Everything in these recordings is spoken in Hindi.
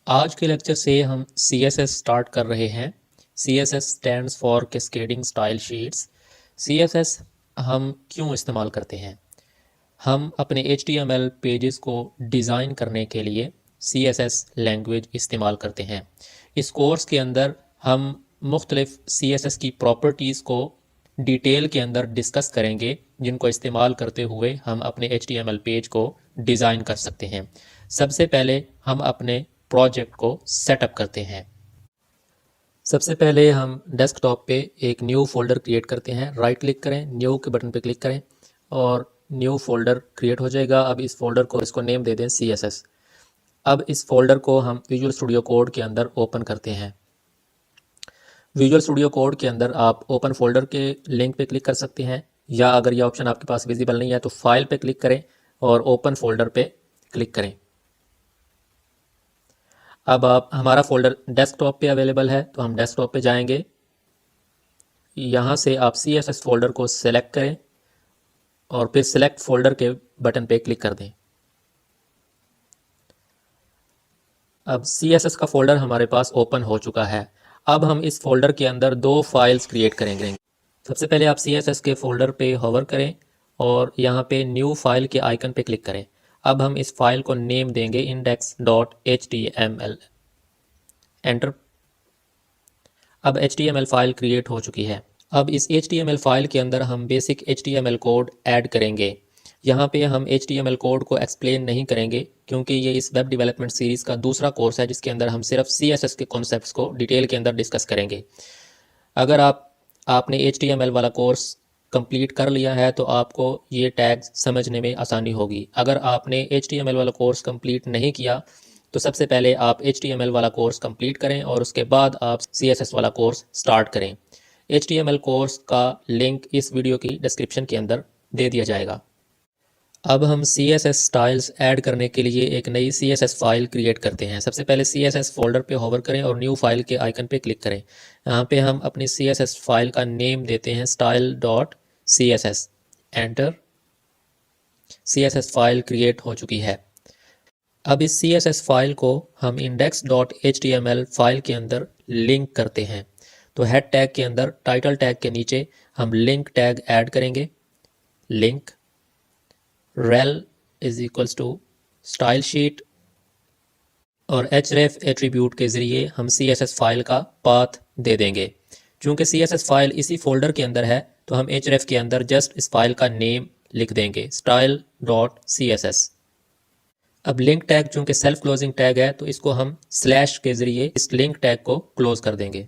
आज के लेक्चर से हम CSS स्टार्ट कर रहे हैं। CSS stands for cascading style sheets. CSS हम क्यों इस्तेमाल करते हैं? हम अपने HTML पेजेस को डिज़ाइन करने के लिए CSS लैंग्वेज इस्तेमाल करते हैं। इस कोर्स के अंदर हम मुख्तलिफ CSS की प्रॉपर्टीज़ को डिटेल के अंदर डिस्कस करेंगे, जिनको इस्तेमाल करते हुए हम अपने HTML पेज को डिज़ाइन कर सकते हैं। सबसे पहले हम अपने प्रोजेक्ट को सेटअप करते हैं। सबसे पहले हम डेस्कटॉप पे एक न्यू फोल्डर क्रिएट करते हैं। राइट क्लिक करें, न्यू के बटन पे क्लिक करें और न्यू फोल्डर क्रिएट हो जाएगा। अब इस फोल्डर को इसको नेम दे दें CSS। अब इस फोल्डर को हम विजुअल स्टूडियो कोड के अंदर ओपन करते हैं। विजुअल स्टूडियो कोड के अंदर आप ओपन फोल्डर के लिंक पे क्लिक कर सकते हैं, या अगर यह ऑप्शन आपके पास विजिबल नहीं है तो फाइल पे क्लिक करें और ओपन फोल्डर पे क्लिक करें। अब आप हमारा फोल्डर डेस्कटॉप पे अवेलेबल है तो हम डेस्कटॉप पे जाएंगे। यहाँ से आप CSS फोल्डर को सेलेक्ट करें और फिर सेलेक्ट फोल्डर के बटन पे क्लिक कर दें। अब CSS का फोल्डर हमारे पास ओपन हो चुका है। अब हम इस फोल्डर के अंदर दो फाइल्स क्रिएट करेंगे। सबसे पहले आप CSS के फोल्डर पे होवर करें और यहाँ पे न्यू फाइल के आइकन पे क्लिक करें। अब हम इस फाइल को नेम देंगे index.html। एंटर। अब HTML फाइल क्रिएट हो चुकी है। अब इस HTML फाइल के अंदर हम बेसिक HTML कोड ऐड करेंगे। यहाँ पे हम HTML कोड को एक्सप्लेन नहीं करेंगे, क्योंकि ये इस वेब डेवलपमेंट सीरीज़ का दूसरा कोर्स है, जिसके अंदर हम सिर्फ CSS के कॉन्सेप्ट्स को डिटेल के अंदर डिस्कस करेंगे। अगर आपने HTML वाला कोर्स कंप्लीट कर लिया है तो आपको ये टैग्स समझने में आसानी होगी। अगर आपने HTML वाला कोर्स कंप्लीट नहीं किया तो सबसे पहले आप HTML वाला कोर्स कंप्लीट करें और उसके बाद आप CSS वाला कोर्स स्टार्ट करें। HTML कोर्स का लिंक इस वीडियो की डिस्क्रिप्शन के अंदर दे दिया जाएगा। अब हम CSS स्टाइल्स ऐड करने के लिए एक नई CSS फाइल क्रिएट करते हैं। सबसे पहले CSS फोल्डर पे होवर करें और न्यू फाइल के आइकन पे क्लिक करें। यहाँ पे हम अपनी CSS फाइल का नेम देते हैं style.css। Enter. CSS file create हो चुकी है। अब इस CSS फाइल को हम index.html फाइल के अंदर लिंक करते हैं। तो हेड टैग के अंदर टाइटल टैग के नीचे हम लिंक टैग ऐड करेंगे। Link rel is equals to style sheet और href एट्रीब्यूट के ज़रिए हम CSS फाइल का पाथ दे देंगे। चूँकि CSS फाइल इसी फोल्डर के अंदर है तो हम href के अंदर जस्ट इस फाइल का नेम लिख देंगे, style.css। अब लिंक टैग चूँकि सेल्फ क्लोजिंग टैग है तो इसको हम स्लैश के ज़रिए इस लिंक टैग को क्लोज कर देंगे।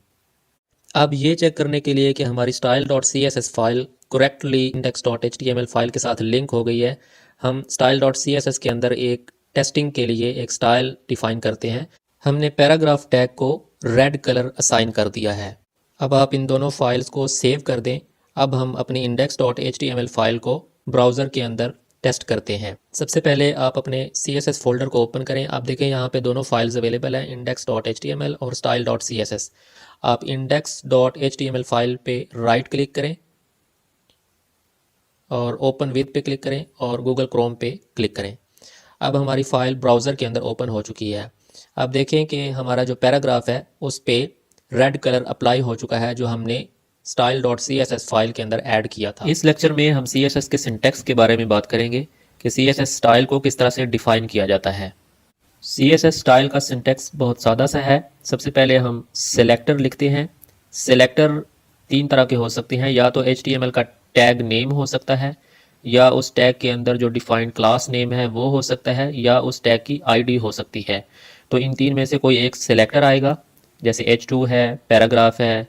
अब ये चेक करने के लिए कि हमारी style.css file correctly index.html file के साथ लिंक हो गई है, हम style.css के अंदर एक टेस्टिंग के लिए एक स्टाइल डिफाइन करते हैं। हमने पैराग्राफ टैग को रेड कलर असाइन कर दिया है। अब आप इन दोनों फाइल्स को सेव कर दें। अब हम अपनी index.html फाइल को ब्राउज़र के अंदर टेस्ट करते हैं। सबसे पहले आप अपने CSS फोल्डर को ओपन करें। आप देखें यहाँ पे दोनों फाइल्स अवेलेबल हैं, index.html और style.css। आप index.html फाइल पे राइट क्लिक करें और ओपन विद पे क्लिक करें और गूगल क्रोम पे क्लिक करें। अब हमारी फ़ाइल ब्राउज़र के अंदर ओपन हो चुकी है। अब देखें कि हमारा जो पैराग्राफ है उस पे रेड कलर अप्लाई हो चुका है, जो हमने style.css फाइल के अंदर ऐड किया था। इस लेक्चर में हम CSS के सिंटैक्स के बारे में बात करेंगे कि CSS स्टाइल को किस तरह से डिफ़ाइन किया जाता है। CSS स्टाइल का सिंटैक्स बहुत सादा सा है। सबसे पहले हम सेलेक्टर लिखते हैं। सेलेक्टर तीन तरह के हो सकते हैं, या तो HTML का टैग नेम हो सकता है, या उस टैग के अंदर जो डिफाइंड क्लास नेम है वो हो सकता है, या उस टैग की ID हो सकती है। तो इन तीन में से कोई एक सेलेक्टर आएगा, जैसे H2 है, पैराग्राफ है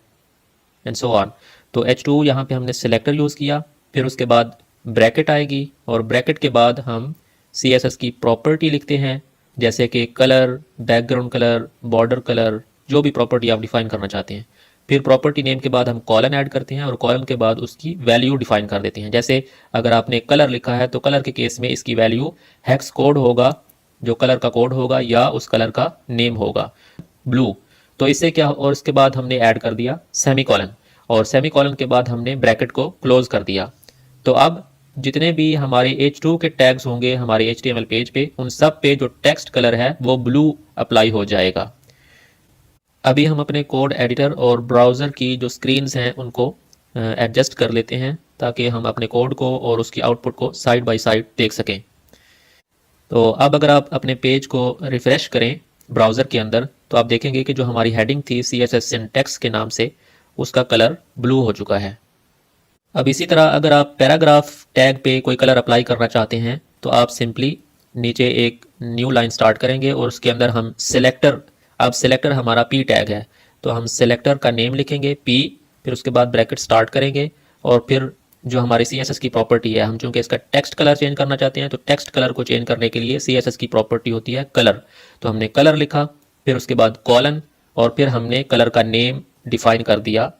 एंड सो ऑन। तो H2 यहाँ पे हमने सेलेक्टर यूज़ किया, फिर उसके बाद ब्रैकेट आएगी और ब्रैकेट के बाद हम CSS की प्रॉपर्टी लिखते हैं, जैसे कि colour, background colour, border colour, जो भी प्रॉपर्टी आप डिफाइन करना चाहते हैं। फिर प्रॉपर्टी नेम के बाद हम कॉलन ऐड करते हैं और कॉलन के बाद उसकी वैल्यू डिफाइन कर देते हैं। जैसे अगर आपने कलर लिखा है तो कलर के केस में इसकी वैल्यू हेक्स कोड होगा, जो कलर का कोड होगा, या उस कलर का नेम होगा, ब्लू। तो इससे क्या, और इसके बाद हमने ऐड कर दिया सेमी कॉलन, और सेमी कॉलन के बाद हमने ब्रैकेट को क्लोज कर दिया। तो अब जितने भी हमारे H2 के टैग्स होंगे हमारे HTML पेज पे, उन सब पे जो टेक्स्ट कलर है वो ब्लू अप्लाई हो जाएगा। अभी हम अपने कोड एडिटर और ब्राउज़र की जो स्क्रीन्स हैं उनको एडजस्ट कर लेते हैं ताकि हम अपने कोड को और उसकी आउटपुट को साइड बाय साइड देख सकें। तो अब अगर आप अपने पेज को रिफ़्रेश करें ब्राउज़र के अंदर, तो आप देखेंगे कि जो हमारी हेडिंग थी CSS सिंटैक्स के नाम से, उसका कलर ब्लू हो चुका है। अब इसी तरह अगर आप पैराग्राफ टैग पे कोई कलर अप्लाई करना चाहते हैं तो आप सिंपली नीचे एक न्यू लाइन स्टार्ट करेंगे और उसके अंदर हम सिलेक्टर, अब सिलेक्टर हमारा पी टैग है तो हम सिलेक्टर का नेम लिखेंगे पी, फिर उसके बाद ब्रैकेट स्टार्ट करेंगे और फिर जो हमारी CSS की प्रॉपर्टी है, हम चूंकि इसका टेक्स्ट कलर चेंज करना चाहते हैं तो टेक्स्ट कलर को चेंज करने के लिए CSS की प्रॉपर्टी होती है कलर, तो हमने कलर लिखा, फिर उसके बाद कॉलन और फिर हमने कलर का नेम डिफाइन कर दिया।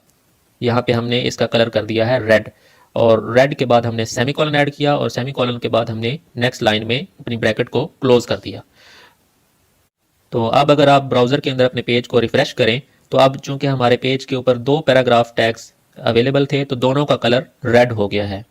यहाँ पे हमने इसका कलर कर दिया है रेड और रेड के बाद हमने सेमीकोलन ऐड किया और सेमीकोलन के बाद हमने नेक्स्ट लाइन में अपनी ब्रैकेट को क्लोज कर दिया। तो अब अगर आप ब्राउज़र के अंदर अपने पेज को रिफ़्रेश करें तो अब चूंकि हमारे पेज के ऊपर दो पैराग्राफ टैग्स अवेलेबल थे तो दोनों का कलर रेड हो गया है।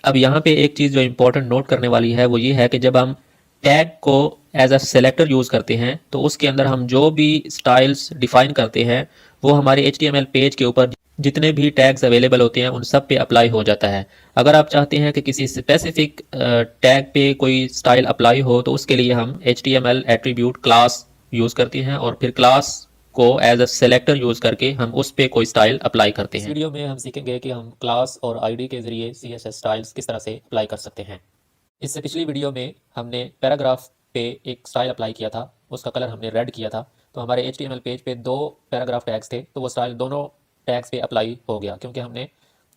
अब यहाँ पे एक चीज़ जो इम्पोर्टेंट नोट करने वाली है वो ये है कि जब हम टैग को एज अ सेलेक्टर यूज़ करते हैं तो उसके अंदर हम जो भी स्टाइल्स डिफाइन करते हैं वो हमारे HTML पेज के ऊपर जितने भी टैग्स अवेलेबल होते हैं उन सब पे अप्लाई हो जाता है। अगर आप चाहते हैं कि किसी स्पेसिफिक टैग पे कोई स्टाइल अप्लाई हो तो उसके लिए हम HTML एट्रीब्यूट क्लास यूज़ करते हैं और फिर क्लास को एज अ सेलेक्टर यूज़ करके हम उस पे कोई स्टाइल अप्लाई करते हैं। इस वीडियो में हम सीखेंगे कि हम क्लास और आईडी के जरिए CSS स्टाइल्स किस तरह से अप्लाई कर सकते हैं। इससे पिछली वीडियो में हमने पैराग्राफ पे एक स्टाइल अप्लाई किया था, उसका कलर हमने रेड किया था, तो हमारे HTML पेज पे दो पैराग्राफ टैग्स थे तो वो स्टाइल दोनों टैग्स पे अप्लाई हो गया क्योंकि हमने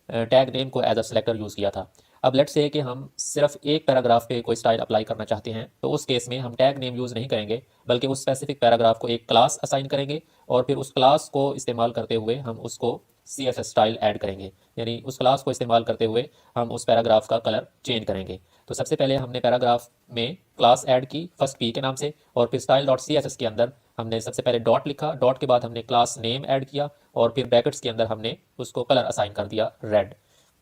टैग नेम को एज अ सेलेक्टर यूज़ किया था। अब लेट्स से कि हम सिर्फ एक पैराग्राफ पे कोई स्टाइल अप्लाई करना चाहते हैं तो उस केस में हम टैग नेम यूज़ नहीं करेंगे बल्कि उस स्पेसिफिक पैराग्राफ को एक क्लास असाइन करेंगे और फिर उस क्लास को इस्तेमाल करते हुए हम उसको CSS स्टाइल ऐड करेंगे, यानी उस क्लास को इस्तेमाल करते हुए हम उस पैराग्राफ का कलर चेंज करेंगे। तो सबसे पहले हमने पैराग्राफ में क्लास ऐड की फर्स्ट पी के नाम से और फिर स्टाइल डॉट CSS के अंदर हमने सबसे पहले डॉट लिखा, डॉट के बाद हमने क्लास नेम ऐड किया और फिर ब्रैकेट्स के अंदर हमने उसको कलर असाइन कर दिया रेड।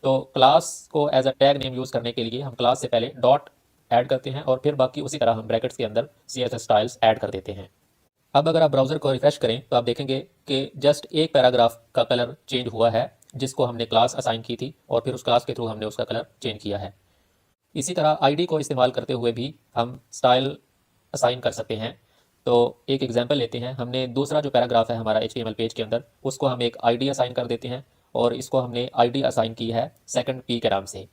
तो क्लास को as a tag name use करने के लिए हम क्लास से पहले डॉट ऐड करते हैं और फिर बाकी उसी तरह हम ब्रैकेट्स के अंदर CSS स्टाइल्स ऐड कर देते हैं। अब अगर आप ब्राउज़र को रिफ्रेश करें तो आप देखेंगे कि जस्ट एक पैराग्राफ का कलर चेंज हुआ है जिसको हमने क्लास असाइन की थी और फिर उस क्लास के थ्रू हमने उसका कलर चेंज किया है। इसी तरह आईडी को इस्तेमाल करते हुए भी हम स्टाइल असाइन कर सकते हैं। तो एक एग्जांपल लेते हैं, हमने दूसरा जो पैराग्राफ है हमारा HTML पेज के अंदर उसको हम एक आईडी असाइन कर देते हैं और इसको हमने आईडी असाइन की है सेकंड पी के नाम से।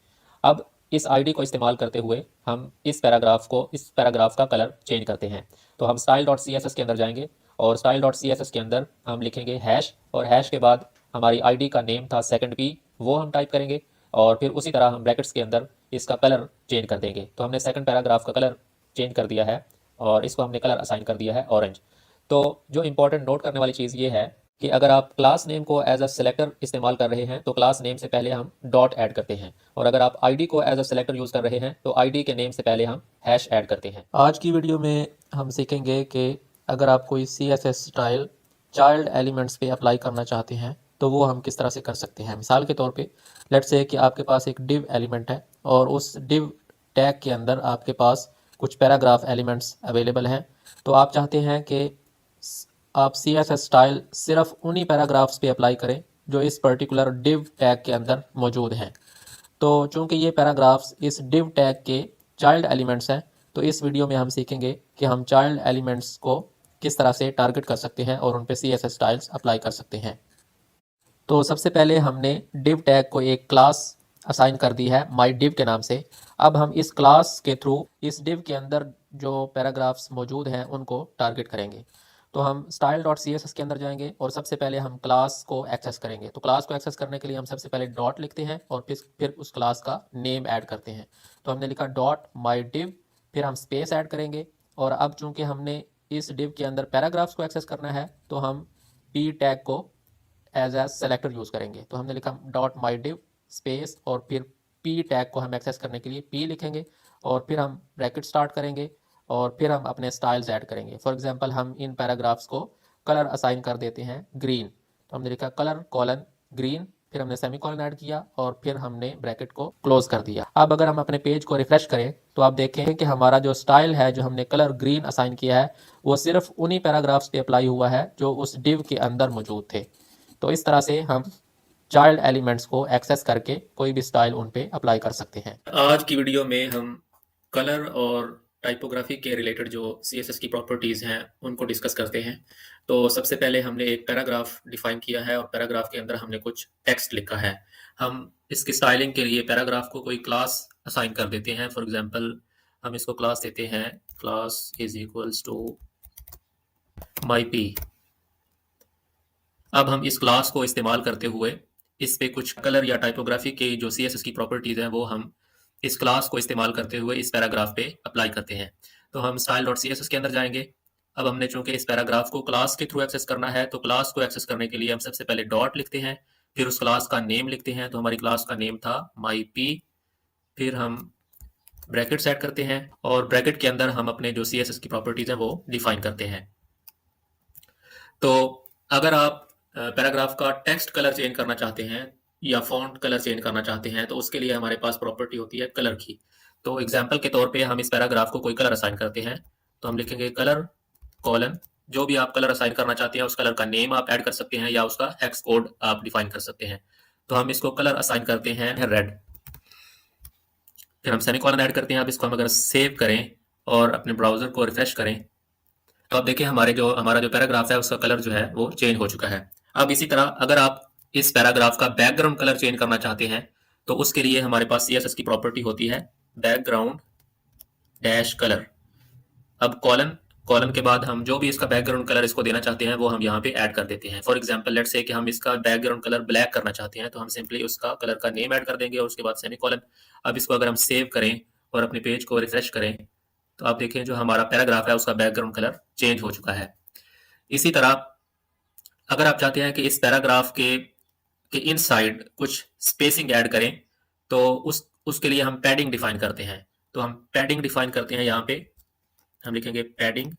अब इस आईडी को इस्तेमाल करते हुए हम इस पैराग्राफ का कलर चेंज करते हैं। तो हम स्टाइल डॉट CSS के अंदर जाएंगे और स्टाइल डॉट CSS के अंदर हम लिखेंगे हैश और हैश के बाद हमारी आईडी का नेम था सेकंड पी, वो हम टाइप करेंगे और फिर उसी तरह हम ब्रैकेट्स के अंदर इसका कलर चेंज कर देंगे। तो हमने सेकंड पैराग्राफ का कलर चेंज कर दिया है और इसको हमने कलर असाइन कर दिया है ऑरेंज। तो जो इंपॉर्टेंट नोट करने वाली चीज़ ये है कि अगर आप क्लास नेम को एज अ सेलेक्टर इस्तेमाल कर रहे हैं तो क्लास नेम से पहले हम डॉट ऐड करते हैं और अगर आप आईडी को एज अ सेलेक्टर यूज़ कर रहे हैं तो आईडी के नेम से पहले हम हैश ऐड करते हैं। आज की वीडियो में हम सीखेंगे कि अगर आप कोई CSS स्टाइल चाइल्ड एलिमेंट्स पे अप्लाई करना चाहते हैं तो वो हम किस तरह से कर सकते हैं। मिसाल के तौर पे लेट्स से कि आपके पास एक डिव एलिमेंट है और उस डिव टैग के अंदर आपके पास कुछ पैराग्राफ एलिमेंट्स अवेलेबल हैं, तो आप चाहते हैं कि आप CSS स्टाइल सिर्फ उन्हीं पैराग्राफ्स पे अप्लाई करें जो इस पर्टिकुलर डिव टैग के अंदर मौजूद हैं। तो चूंकि ये पैराग्राफ्स इस डिव टैग के चाइल्ड एलिमेंट्स हैं तो इस वीडियो में हम सीखेंगे कि हम चाइल्ड एलिमेंट्स को किस तरह से टारगेट कर सकते हैं और उन पे CSS स्टाइल्स अप्लाई कर सकते हैं। तो सबसे पहले हमने डिव टैग को एक क्लास असाइन कर दी है माई डिव के नाम से। अब हम इस क्लास के थ्रू इस डिव के अंदर जो पैराग्राफ्स मौजूद हैं उनको टारगेट करेंगे। तो हम स्टाइल डॉट CSS के अंदर जाएंगे और सबसे पहले हम क्लास को एक्सेस करेंगे। तो क्लास को एक्सेस करने के लिए हम सबसे पहले डॉट लिखते हैं और फिर उस क्लास का नेम ऐड करते हैं। तो हमने लिखा डॉट माई डिव, फिर हम स्पेस ऐड करेंगे और अब चूंकि हमने इस डिव के अंदर पैराग्राफ्स को एक्सेस करना है तो हम पी टैग को एज ए सेलेक्टर यूज़ करेंगे। तो हमने लिखा डॉट माई डिव स्पेस और फिर पी टैग को हम एक्सेस करने के लिए पी लिखेंगे और फिर हम ब्रैकेट स्टार्ट करेंगे और फिर हम अपने स्टाइल्स ऐड करेंगे। फॉर एग्जांपल हम इन पैराग्राफ्स को कलर असाइन कर देते हैं ग्रीन, तो हमने लिखा कलर कॉलन ग्रीन फिर हमने सेमीकोलन ऐड किया और फिर हमने ब्रैकेट को क्लोज कर दिया। अब अगर हम अपने पेज को रिफ्रेश करें तो आप देखें कि हमारा जो स्टाइल है, जो हमने कलर ग्रीन असाइन किया है, वो सिर्फ उन्हीं पैराग्राफ्स पे अप्लाई हुआ है जो उस डिव के अंदर मौजूद थे। तो इस तरह से हम चाइल्ड एलिमेंट्स को एक्सेस करके कोई भी स्टाइल उन पे अप्लाई कर सकते हैं। आज की वीडियो में हम कलर और टाइपोग्राफी के रिलेटेड जो CSS की प्रॉपर्टीज़ हैं उनको डिस्कस करते हैं। तो सबसे पहले हमने एक पैराग्राफ डिफाइन किया है और पैराग्राफ के अंदर हमने कुछ टेक्स्ट लिखा है। हम इसकी स्टाइलिंग के लिए पैराग्राफ को कोई क्लास असाइन कर देते हैं। फॉर एग्जांपल हम इसको क्लास देते हैं, class is equals to my P. अब हम इस क्लास को इस्तेमाल करते हुए इस पे कुछ कलर या टाइपोग्राफी की जो CSS की प्रॉपर्टीज़ हैं वो हम इस क्लास को इस्तेमाल करते हुए इस पैराग्राफ पे अप्लाई करते हैं। तो हम style.css के अंदर जाएंगे। अब हमने चूंकि इस पैराग्राफ को क्लास के थ्रू एक्सेस करना है, तो क्लास को एक्सेस करने के लिए हम सबसे पहले डॉट लिखते हैं, फिर उस क्लास का नेम लिखते हैं। तो हमारी क्लास का नेम था myp, फिर हम ब्रैकेट सेट करते हैं और ब्रैकेट के अंदर हम अपने जो CSS की प्रॉपर्टीज़ हैं वो डिफाइन करते हैं। तो अगर आप पैराग्राफ का टेक्स्ट कलर चेंज करना चाहते हैं या फॉन्ट कलर चेंज करना चाहते हैं, तो उसके लिए हमारे पास प्रॉपर्टी होती है कलर की। तो एग्जांपल के तौर पे हम इस पैराग्राफ को कोई कलर असाइन करते हैं, तो हम लिखेंगे कलर कॉलन, जो भी आप कलर असाइन करना चाहते हैं उस कलर का नेम आप ऐड कर सकते हैं या उसका हेक्स कोड आप डिफाइन कर सकते हैं। तो हम इसको कलर असाइन करते हैं रेड, फिर हम सेमीकोलन ऐड करते हैं। अब इसको हम अगर सेव करें और अपने ब्राउजर को रिफ्रेश करें तो आप देखें हमारा जो पैराग्राफ है उसका कलर जो है वो चेंज हो चुका है। अब इसी तरह अगर आप इस पैराग्राफ का बैकग्राउंड कलर चेंज करना चाहते हैं तो उसके लिए हमारे पास CSS की प्रॉपर्टी होती है बैकग्राउंड डैश कलर। अब कॉलन कॉलन के बाद हम जो भी इसका बैकग्राउंड कलर इसको देना चाहते हैं वो हम यहाँ पे ऐड कर देते हैं। फॉर एग्जांपल लेट्स से कि हम इसका बैकग्राउंड कलर ब्लैक करना चाहते हैं, तो हम सिंपली उसका कलर का नेम ऐड कर देंगे और उसके बाद सेमीकोलन। अब इसको अगर हम सेव करें और अपने पेज को रिफ्रेश करें तो आप देखें जो हमारा पैराग्राफ है उसका बैकग्राउंड कलर चेंज हो चुका है। इसी तरह अगर आप चाहते हैं कि इस पैराग्राफ के इनसाइड कुछ स्पेसिंग ऐड करें तो उसके लिए हम पैडिंग डिफाइन करते हैं। तो हम पैडिंग डिफाइन करते हैं, यहाँ पे हम लिखेंगे पैडिंग।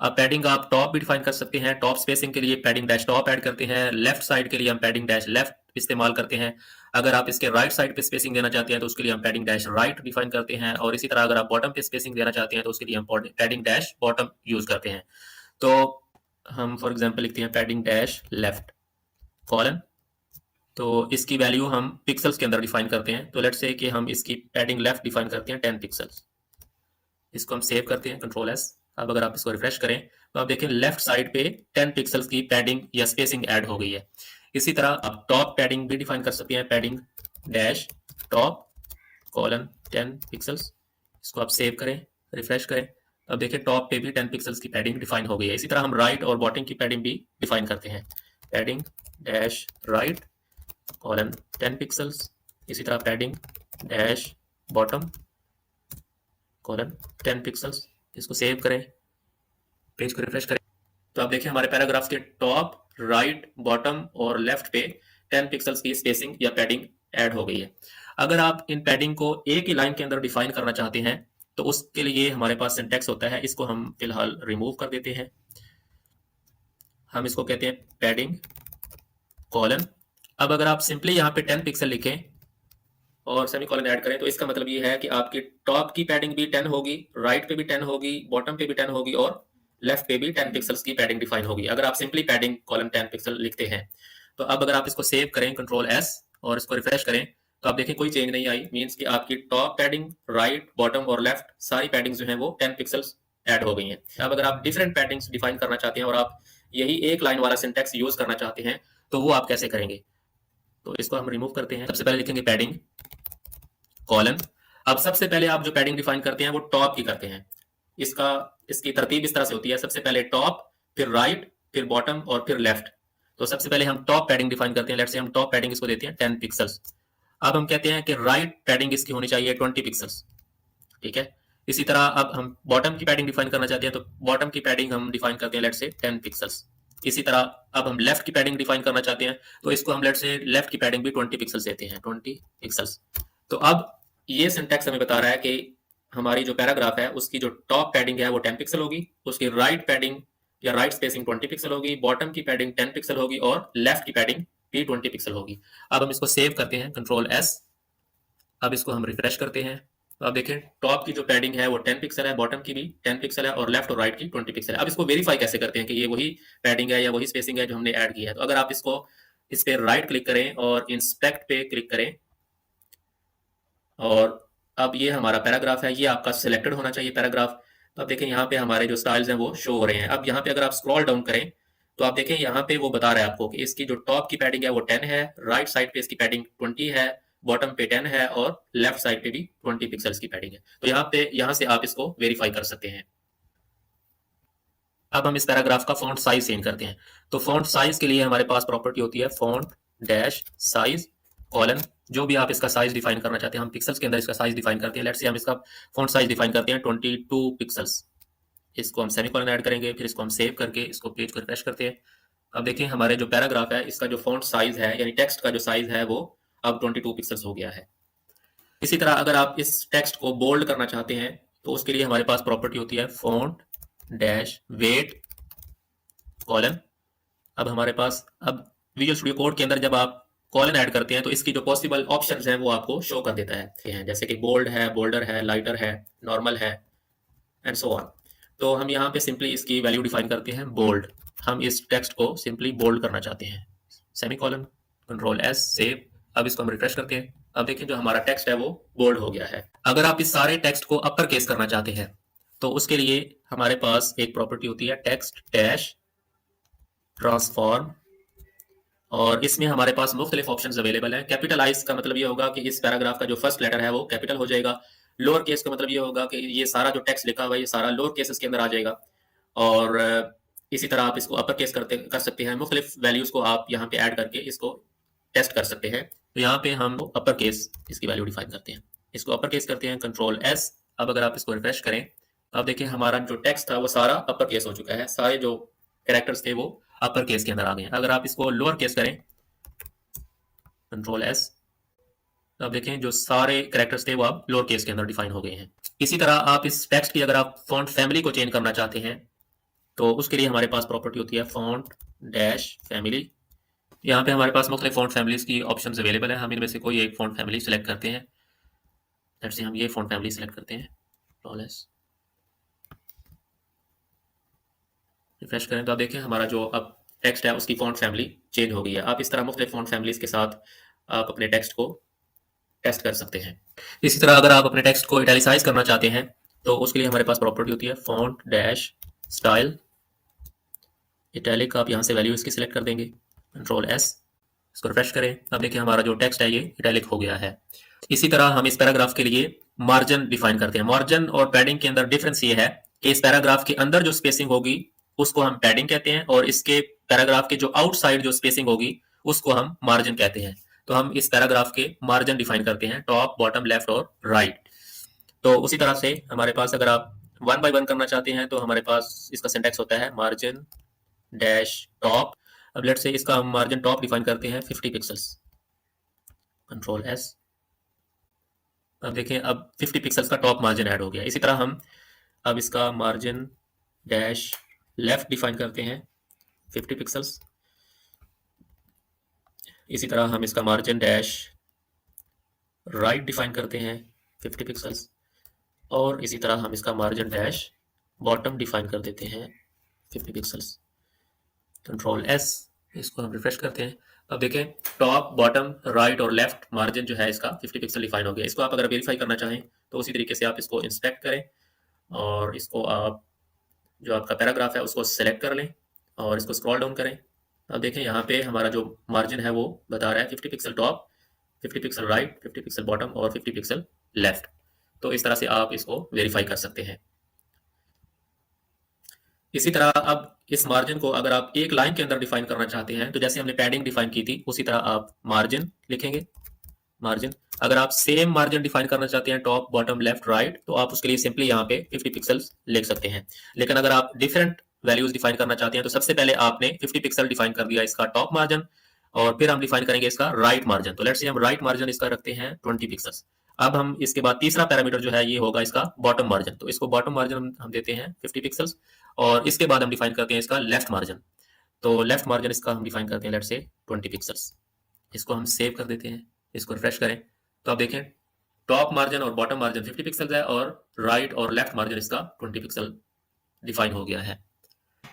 अब पैडिंग आप टॉप भी डिफाइन कर सकते हैं, टॉप स्पेसिंग के लिए पैडिंग डैश टॉप ऐड करते हैं। लेफ्ट साइड के लिए हम पैडिंग डैश लेफ्ट इस्तेमाल करते हैं। अगर आप इसके राइट साइड पे स्पेसिंग देना चाहते हैं तो उसके लिए हम पैडिंग डैश राइट डिफाइन करते हैं। और इसी तरह अगर आप बॉटम पे स्पेसिंग देना चाहते हैं तो उसके लिए हम पैडिंग डैश बॉटम यूज करते हैं। तो हम फॉर एग्जांपल लिखते हैं पैडिंग डैश लेफ्ट कॉलन। तो इसकी वैल्यू हम पिक्सल्स के अंदर डिफाइन करते हैं। तो लेट्स से कि हम इसकी पैडिंग लेफ्ट डिफाइन करते हैं 10 पिक्सल्स। इसको हम सेव करते हैं, कंट्रोल S। अब अगर आप इसको रिफ्रेश करें तो आप देखें लेफ्ट साइड पे 10 पिक्सल्स की पैडिंग या स्पेसिंग ऐड हो गई है। इसी तरह आप टॉप पैडिंग भी डिफाइन कर सकते हैं, padding dash top colon 10 pixels. इसको आप सेव करें, रिफ्रेश करें, अब देखिए टॉप पे भी 10 पिक्सल्स की पैडिंग डिफाइन हो गई है। इसी तरह हम राइट और बॉटम की पैडिंग भी डिफाइन करते हैं, padding dash right colon 10 pixels. इसी तरह padding dash bottom colon 10 pixels. इसको सेव करें, पेज को रिफ्रेश करें, तो आप देखिए हमारे पैराग्राफ के टॉप राइट बॉटम और लेफ्ट पे 10 पिक्सल्स की स्पेसिंग या पैडिंग ऐड हो गई है। अगर आप इन पैडिंग को एक ही लाइन के अंदर डिफाइन करना चाहते हैं तो उसके लिए हमारे पास सिंटैक्स होता है, इसको हम फिलहाल रिमूव कर देते हैं। हम इसको कहते हैं पैडिंग कॉलन। अब अगर आप सिंपली यहाँ पे 10 पिक्सल लिखें और सेमीकोलन ऐड करें तो इसका मतलब ये है कि आपकी टॉप की पैडिंग भी 10 होगी, राइट पे भी 10 होगी, बॉटम पे भी 10 होगी और लेफ्ट पे भी 10 पिक्सल्स की पैडिंग डिफाइन होगी अगर आप सिंपली पैडिंग कॉलम 10 पिक्सल लिखते हैं। तो अब अगर आप इसको सेव करें, कंट्रोल S, और इसको रिफ्रेश करें तो आप देखें कोई चेंज नहीं आई। मींस कि आपकी टॉप पैडिंग, राइट, बॉटम और लेफ्ट सारी पैडिंग जो है वो 10 पिक्सल्स ऐड हो गई हैं। अब अगर आप डिफरेंट पैडिंग्स डिफाइन करना चाहते हैं और आप यही एक लाइन वाला सिंटैक्स यूज करना चाहते हैं तो वो आप कैसे करेंगे? तो इसको हम रिमूव करते हैं। सबसे पहले लिखेंगे पैडिंग कॉलन। अब सबसे पहले आप जो पैडिंग डिफाइन करते हैं वो टॉप की करते हैं। इसकी तरतीब इस तरह से होती है, सबसे पहले टॉप, फिर राइट, फिर बॉटम और फिर लेफ्ट। तो सबसे पहले हम टॉप पैडिंग डिफाइन करते हैं। लेट्स से हम टॉप पैडिंग इसको देते हैं 10 पिक्सल्स। अब हम कहते हैं कि राइट पैडिंग इसकी होनी चाहिए 20 पिक्सल्स, ठीक है। इसी तरह अब हम बॉटम की पैडिंग डिफाइन करना चाहते हैं तो बॉटम की पैडिंग हम डिफाइन करते हैं लेट्स से 10 पिक्सल्स। इसी तरह अब हम लेफ्ट की पैडिंग डिफाइन करना चाहते हैं तो इसको हम लेट्स से लेफ्ट की पैडिंग भी 20 पिक्सल्स देते हैं, 20 पिक्सल्स। तो अब ये सिंटैक्स हमें बता रहा है कि हमारी जो पैराग्राफ है उसकी जो टॉप पैडिंग है वो 10 पिक्सल होगी, उसकी राइट पैडिंग या राइट स्पेसिंग 20 पिक्सल होगी, बॉटम की पैडिंग 10 पिक्सल होगी और लेफ्ट की पैडिंग भी 20 पिक्सल होगी। अब हम इसको सेव करते हैं, कंट्रोल एस। अब इसको हम रिफ्रेश करते हैं तो आप देखें टॉप की जो पैडिंग है वो 10 पिक्सल है, बॉटम की भी 10 पिक्सल है और लेफ्ट और राइट की 20 पिक्सल है। अब इसको वेरीफाई कैसे करते हैं कि ये वही पैडिंग है या वही स्पेसिंग है जो हमने ऐड की है। तो अगर आप इस पे राइट क्लिक करें और इंस्पेक्ट पे क्लिक करें और अब ये हमारा पैराग्राफ है, ये आपका सिलेक्टेड होना चाहिए पैराग्राफ। तो आप देखें यहाँ पे हमारे जो स्टाइल्स हैं वो शो हो रहे हैं। अब यहाँ पे अगर आप स्क्रॉल डाउन करें तो आप देखें यहाँ पे वो बता रहा है आपको कि इसकी जो टॉप की पैडिंग है वो 10 है, राइट साइड पे इसकी पैडिंग 20 है, बॉटम पे 10 है और लेफ्ट साइड पे भी 20 पिक्सल्स की पैडिंग है। तो यहाँ से आप इसको वेरीफाई कर सकते हैं। अब हम इस पैराग्राफ का फॉन्ट साइज चेंज करते हैं। तो फॉन्ट साइज के लिए हमारे पास प्रॉपर्टी होती है फॉन्ट डैश साइज कॉलन, जो भी आप इसका साइज डिफाइन करना चाहते हैं। हम पिक्सल्स के अंदर इसका साइज डिफाइन करते हैं। लेट्स से हम इसका फॉन्ट साइज डिफाइन करते हैं 22 पिक्सल्स। इसको हम सेमीकोलन ऐड करेंगे, फिर इसको हम सेव करके इसको पेज को रिफ्रेश करते हैं। अब देखिए हमारे जो पैराग्राफ है इसका जो फॉन्ट साइज है यानी टेक्स्ट का जो साइज है वो अब 22 पिक्सल्स हो गया है। इसी तरह अगर आप इस टेक्स्ट को बोल्ड करना चाहते हैं तो उसके लिए हमारे पास प्रॉपर्टी होती है फॉन्ट डैश वेट कॉलन। अब हमारे पास अब विजुअल स्टूडियो कोड के अंदर जब आप कॉलन ऐड करते हैं तो इसकी जो पॉसिबल ऑप्शंस हैं वो आपको शो कर देता है, जैसे कि बोल्ड है, बोल्डर है, लाइटर है, नॉर्मल है एंड सो ऑन। तो हम यहाँ पे सिंपली इसकी वैल्यू डिफाइन करते हैं बोल्ड। हम इस टेक्स्ट को सिंपली बोल्ड करना चाहते हैं, सेमीकोलन, कंट्रोल एस, सेव। अब इसको हम रिफ्रेश करते हैं। अब देखिए जो हमारा टेक्स्ट है वो बोल्ड हो गया है। अगर आप इस सारे टेक्स्ट को अपर केस करना चाहते हैं तो उसके लिए हमारे पास एक प्रॉपर्टी होती है टेक्स्ट डैश ट्रांसफॉर्म और इसमें हमारे पास मुख्तलिफ ऑप्शंस अवेलेबल हैं। कैपिटलाइज का मतलब ये होगा कि इस पैराग्राफ का जो फर्स्ट लेटर है वो कैपिटल हो जाएगा। लोअर केस का मतलब ये होगा कि ये सारा जो टेक्स्ट लिखा हुआ है ये सारा लोअर केसेस के अंदर आ जाएगा। और इसी तरह आप इसको अपर केस कर सकते हैं। मुख्तलिफ वैल्यूज को आप यहाँ पे ऐड करके इसको टेस्ट कर सकते हैं। तो यहाँ पे हम अपर केस इसकी वैल्यू डिफाइन करते हैं, इसको अपर केस करते हैं, कंट्रोल एस। अब अगर आप इसको रिफ्रेश करें तो आप देखिए हमारा जो टेक्स्ट था वो सारा अपर केस हो चुका है, सारे जो कैरेक्टर्स थे वो अपर केस के अंदर आ गए हैं। अगर आप इसको लोअर केस करें, कंट्रोल एस, तो आप देखें जो सारे कैरेक्टर्स थे वो अब लोअर केस के अंदर डिफाइन हो गए हैं। इसी तरह आप इस टेक्स्ट की अगर आप फॉन्ट फैमिली को चेंज करना चाहते हैं तो उसके लिए हमारे पास प्रॉपर्टी होती है फॉन्ट डैश फैमिली। यहाँ पे हमारे पास मुख्तलिफ फॉन्ट फैमिलीज की ऑप्शंस अवेलेबल है। हम इनमें से कोई एक फॉन्ट फैमिली सेलेक्ट करते हैं। लेट्स से हम ये फॉन्ट फैमिली सेलेक्ट करते हैं, रिफ्रेश करें तो आप देखें हमारा जो अब टेक्स्ट है उसकी फॉन्ट फैमिली चेंज हो गई है। आप इस तरह मुख्तलिफ फॉन्ट फैमिलीज के साथ आप अपने टेक्स्ट को टेस्ट कर सकते हैं। इसी तरह अगर आप अपने टेक्स्ट को इटैलिसाइज करना चाहते हैं तो उसके लिए हमारे पास प्रॉपर्टी होती है फॉन्ट डैश स्टाइल इटैलिक। आप यहाँ से वैल्यू इसकी सिलेक्ट कर देंगे, कंट्रोल एस, इसको रिफ्रेश करें। अब देखिए हमारा जो टेक्स्ट है ये इटैलिक हो गया है। इसी तरह हम इस पैराग्राफ के लिए मार्जिन डिफाइन करते हैं। मार्जिन और पैडिंग के अंदर डिफरेंस ये है कि इस पैराग्राफ के अंदर जो स्पेसिंग होगी उसको हम पैडिंग कहते हैं और इसके पैराग्राफ के जो आउटसाइड जो स्पेसिंग होगी उसको हम मार्जिन कहते हैं। तो हम इस पैराग्राफ के मार्जिन डिफाइन करते हैं टॉप, बॉटम, लेफ्ट और राइट। तो उसी तरह से हमारे पास अगर आप 1 बाय 1 करना चाहते हैं तो हमारे पास इसका सिंटैक्स होता है मार्जिन डैश टॉप। अब लेट से इसका हम मार्जिन टॉप डिफाइन करते हैं 50 पिक्सल्स, कंट्रोल एस। अब देखें अब 50 पिक्सल्स का टॉप मार्जिन ऐड हो गया। इसी तरह हम अब इसका मार्जिन डैश लेफ्ट डिफाइन करते हैं 50 पिक्सल्स। इसी तरह हम इसका मार्जिन डैश राइट डिफाइन करते हैं 50 पिक्सल्स और इसी तरह हम इसका मार्जिन डैश बॉटम डिफाइन कर देते हैं 50 पिक्सल्स, कंट्रोल एस। इसको हम रिफ्रेश करते हैं। अब देखें टॉप, बॉटम, राइट और लेफ्ट मार्जिन जो है इसका 50 पिक्सल डिफाइन हो गया। इसको आप अगर वेरीफाई करना चाहें तो उसी तरीके से आप इसको इंस्पेक्ट करें और इसको आप जो आपका पैराग्राफ है उसको सेलेक्ट कर लें और इसको स्क्रॉल डाउन करें। अब देखें यहाँ पे हमारा जो मार्जिन है वो बता रहा है 50 pixel top, 50 pixel right, 50 pixel bottom और 50 पिक्सल लेफ्ट। तो इस तरह से आप इसको वेरीफाई कर सकते हैं। इसी तरह अब इस मार्जिन को अगर आप एक लाइन के अंदर डिफाइन करना चाहते हैं तो जैसे हमने पैडिंग डिफाइन की थी उसी तरह आप मार्जिन लिखेंगे, मार्जिन। अगर आप सेम मार्जिन डिफाइन करना चाहते हैं टॉप, बॉटम, लेफ्ट, राइट तो आप उसके लिए सिंपली यहाँ पे 50 पिक्सल्स लिख सकते हैं। लेकिन अगर आप डिफरेंट वैल्यूज डिफाइन करना चाहते हैं तो सबसे पहले आपने 50 पिक्सल डिफाइन कर दिया इसका टॉप मार्जिन और फिर हम डिफाइन करेंगे इसका राइट मार्जिन। तो लेट्स से हम राइट मार्जिन इसका रखते हैं 20 पिक्सल्स। अब हम इसके बाद तीसरा पैरामीटर जो है ये होगा इसका बॉटम मार्जिन। तो इसको बॉटम मार्जिन हम देते हैं 50 पिक्सल्स और इसके बाद हम डिफाइन करते हैं इसका लेफ्ट मार्जिन। तो लेफ्ट मार्जिन इसका हम डिफाइन करते हैं लेट्स से 20 पिक्सल्स। इसको हम सेव कर देते हैं, इसको रिफ्रेश करें तो आप देखें टॉप मार्जिन और बॉटम मार्जिन 50 पिक्सल्स है और राइट और लेफ्ट मार्जिन इसका 20 पिक्सल डिफाइन हो गया है।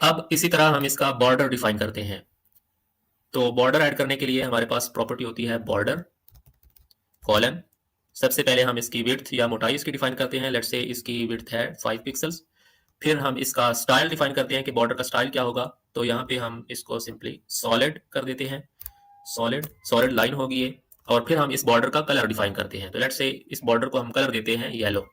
अब इसी तरह हम इसका बॉर्डर डिफाइन करते हैं। तो बॉर्डर ऐड करने के लिए हमारे पास प्रॉपर्टी होती है बॉर्डर कॉलन। सबसे पहले हम इसकी विड्थ या मोटाई इसकी डिफाइन करते हैं, लेट्स से इसकी विड्थ है 5 पिक्सल्स। फिर हम इसका स्टाइल डिफाइन करते हैं कि बॉर्डर का स्टाइल क्या होगा। तो यहाँ पे हम इसको सिंपली सॉलिड कर देते हैं, सॉलिड सॉलिड लाइन होगी ये। और फिर हम इस बॉर्डर का कलर डिफाइन करते हैं। तो लेट्स से इस बॉर्डर को हम कलर देते हैं येलो,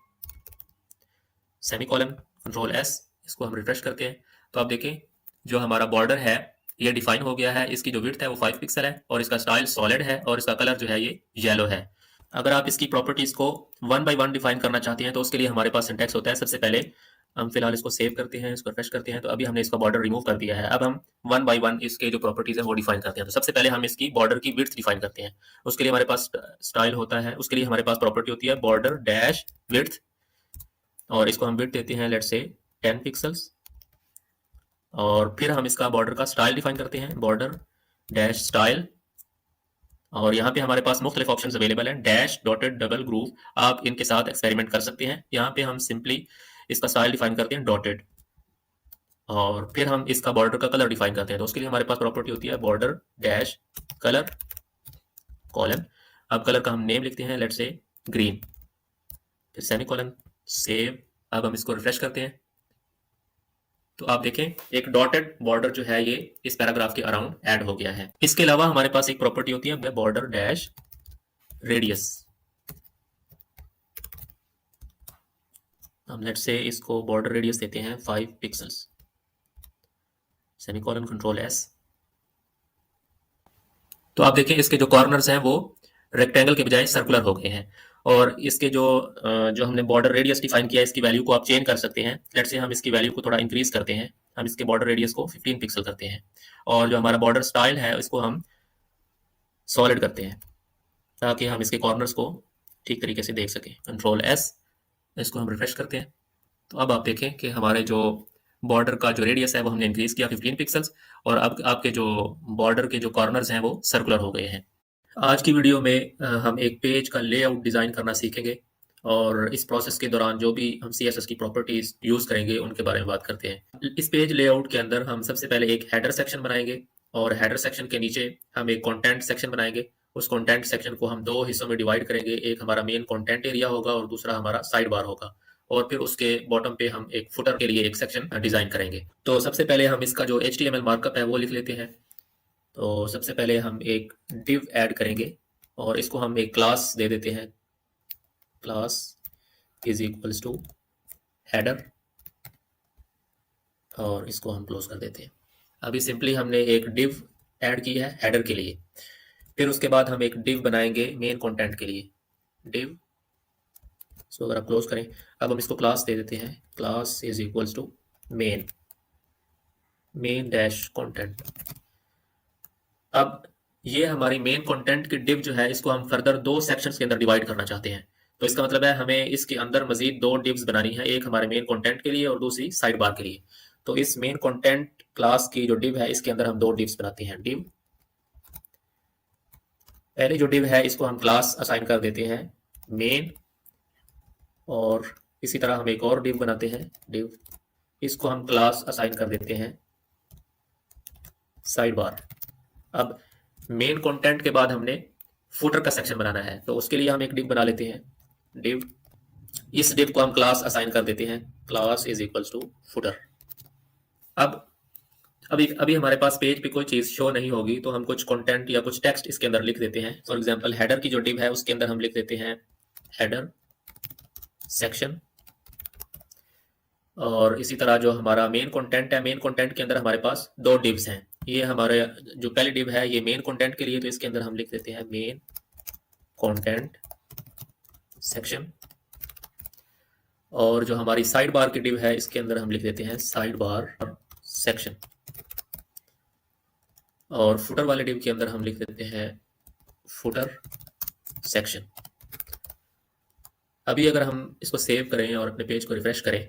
सेमीकोलन, कंट्रोल एस, इसको हम रिफ्रेश करते हैं तो आप देखें जो हमारा बॉर्डर है ये डिफाइन हो गया है। इसकी जो विड्थ है वो 5 पिक्सल है और इसका स्टाइल सॉलिड है और इसका कलर जो है ये येलो है। अगर आप इसकी प्रॉपर्टीज को वन बाय वन डिफाइन करना चाहते हैं तो उसके लिए हमारे पास सिंटैक्स होता है। सबसे पहले हम फिलहाल इसको सेव करते हैं, इसको रिफ्रेश करते हैं तो अभी हमने इसका बॉर्डर रिमूव कर दिया है। अब हम वन बाय वन इसके जो प्रॉपर्टीज है वो डिफाइन करते हैं। तो सबसे पहले हम इसकी बॉर्डर की विड्थ डिफाइन करते हैं। उसके लिए हमारे पास स्टाइल होता है, उसके लिए हमारे पास प्रॉपर्टी होती है बॉर्डर डैश विड्थ और इसको हम विड्थ देते हैं लेट्स से 10 पिक्सल्स। और फिर हम इसका बॉर्डर का स्टाइल डिफाइन करते हैं बॉर्डर डैश स्टाइल और यहाँ पे हमारे पास मुख्तलिफ ऑप्शंस अवेलेबल हैं, डैश, डॉटेड, डबल, ग्रूव। आप इनके साथ एक्सपेरिमेंट कर सकते हैं। यहाँ पे हम सिंपली इसका स्टाइल डिफाइन करते हैं डॉटेड और फिर हम इसका बॉर्डर का कलर डिफाइन करते हैं। तो उसके लिए हमारे पास प्रॉपर्टी होती है बॉर्डर डैश कलर कॉलन। अब कलर का हम नेम लिखते हैं लेट्स से ग्रीन, फिर सेमीकोलन, सेव। अब हम इसको रिफ्रेश करते हैं तो आप देखें एक डॉटेड बॉर्डर जो है ये इस पैराग्राफ के अराउंड ऐड हो गया है। इसके अलावा हमारे पास एक प्रॉपर्टी होती है बॉर्डर डैश रेडियस। हम लेट्स से इसको बॉर्डर रेडियस देते हैं 5 पिक्सल्स, सेमीकोलन, कंट्रोल एस। तो आप देखें इसके जो कॉर्नर्स हैं वो रेक्टेंगल के बजाय सर्कुलर हो गए हैं। और इसके जो हमने बॉर्डर रेडियस डिफाइन किया है इसकी वैल्यू को आप चेंज कर सकते हैं। लेट्स से हम इसकी वैल्यू को थोड़ा इंक्रीज करते हैं, हम इसके बॉर्डर रेडियस को 15 पिक्सल करते हैं और जो हमारा बॉर्डर स्टाइल है इसको हम सॉलिड करते हैं ताकि हम इसके कॉर्नर्स को ठीक तरीके से देख सकें। कंट्रोल एस, इसको हम रिफ्रेश करते हैं तो अब आप देखें कि हमारे जो बॉर्डर का जो रेडियस है वो हमने इंक्रीज किया 15 पिक्सल्स और अब आपके जो बॉर्डर के जो कॉर्नर्स हैं वो सर्कुलर हो गए हैं। आज की वीडियो में हम एक पेज का लेआउट डिज़ाइन करना सीखेंगे और इस प्रोसेस के दौरान जो भी हम CSS की प्रॉपर्टीज यूज़ करेंगे उनके बारे में बात करते हैं। इस पेज लेआउट के अंदर हम सबसे पहले एक हेडर सेक्शन बनाएंगे और हेडर सेक्शन के नीचे हम एक कंटेंट सेक्शन बनाएंगे। उस कंटेंट सेक्शन को हम दो हिस्सों में डिवाइड करेंगे, एक हमारा मेन कंटेंट एरिया होगा और दूसरा हमारा साइड बार होगा। और फिर उसके बॉटम पे हम एक फुटर के लिए एक सेक्शन डिज़ाइन करेंगे। तो सबसे पहले हम इसका जो HTML मार्कअप है वो लिख लेते हैं। तो सबसे पहले हम एक div ऐड करेंगे और इसको हम एक क्लास दे देते हैं, class is equals to header और इसको हम क्लोज कर देते हैं। अभी सिंपली हमने एक div ऐड की है हेडर के लिए। फिर उसके बाद हम एक div बनाएंगे मेन कंटेंट के लिए, div। सो अगर आप क्लोज करें, अब हम इसको क्लास दे देते हैं, class is equals to main, main dash content. अब ये हमारी मेन कंटेंट की डिव जो है इसको हम फर्दर दो सेक्शंस के अंदर डिवाइड करना चाहते हैं। तो इसका मतलब है हमें इसके अंदर मजीद दो डिव्स बनानी है, एक हमारे मेन कंटेंट के लिए और दूसरी साइड बार के लिए। तो इस मेन कंटेंट क्लास की जो डिव है इसके अंदर हम दो डिव्स बनाते हैं। डिव, पहली जो डिव है इसको हम क्लास असाइन कर देते हैं मेन और इसी तरह हम एक और डिव बनाते हैं डिव, इसको हम क्लास असाइन कर देते हैं साइड बार। अब मेन कंटेंट के बाद हमने फुटर का सेक्शन बनाना है तो उसके लिए हम एक डिव बना लेते हैं डिव। इस डिव को हम क्लास असाइन कर देते हैं, class is equals to footer. अब अभी अभी हमारे पास पेज पे कोई चीज शो नहीं होगी तो हम कुछ कंटेंट या कुछ टेक्स्ट इसके अंदर लिख देते हैं। फॉर एग्जांपल हेडर की जो डिव है उसके अंदर हम लिख देते हैं हेडर सेक्शन और इसी तरह जो हमारा मेन कंटेंट है, मेन कंटेंट के अंदर हमारे पास दो डिव्स हैं। ये हमारे जो पहली डिव है ये मेन कंटेंट के लिए तो इसके अंदर हम लिख देते हैं मेन कंटेंट सेक्शन और जो हमारी साइड बार की डिव है इसके अंदर हम लिख देते हैं साइड बार सेक्शन और फुटर वाले डिव के अंदर हम लिख देते हैं फुटर सेक्शन। अभी अगर हम इसको सेव करें और अपने पेज को रिफ्रेश करें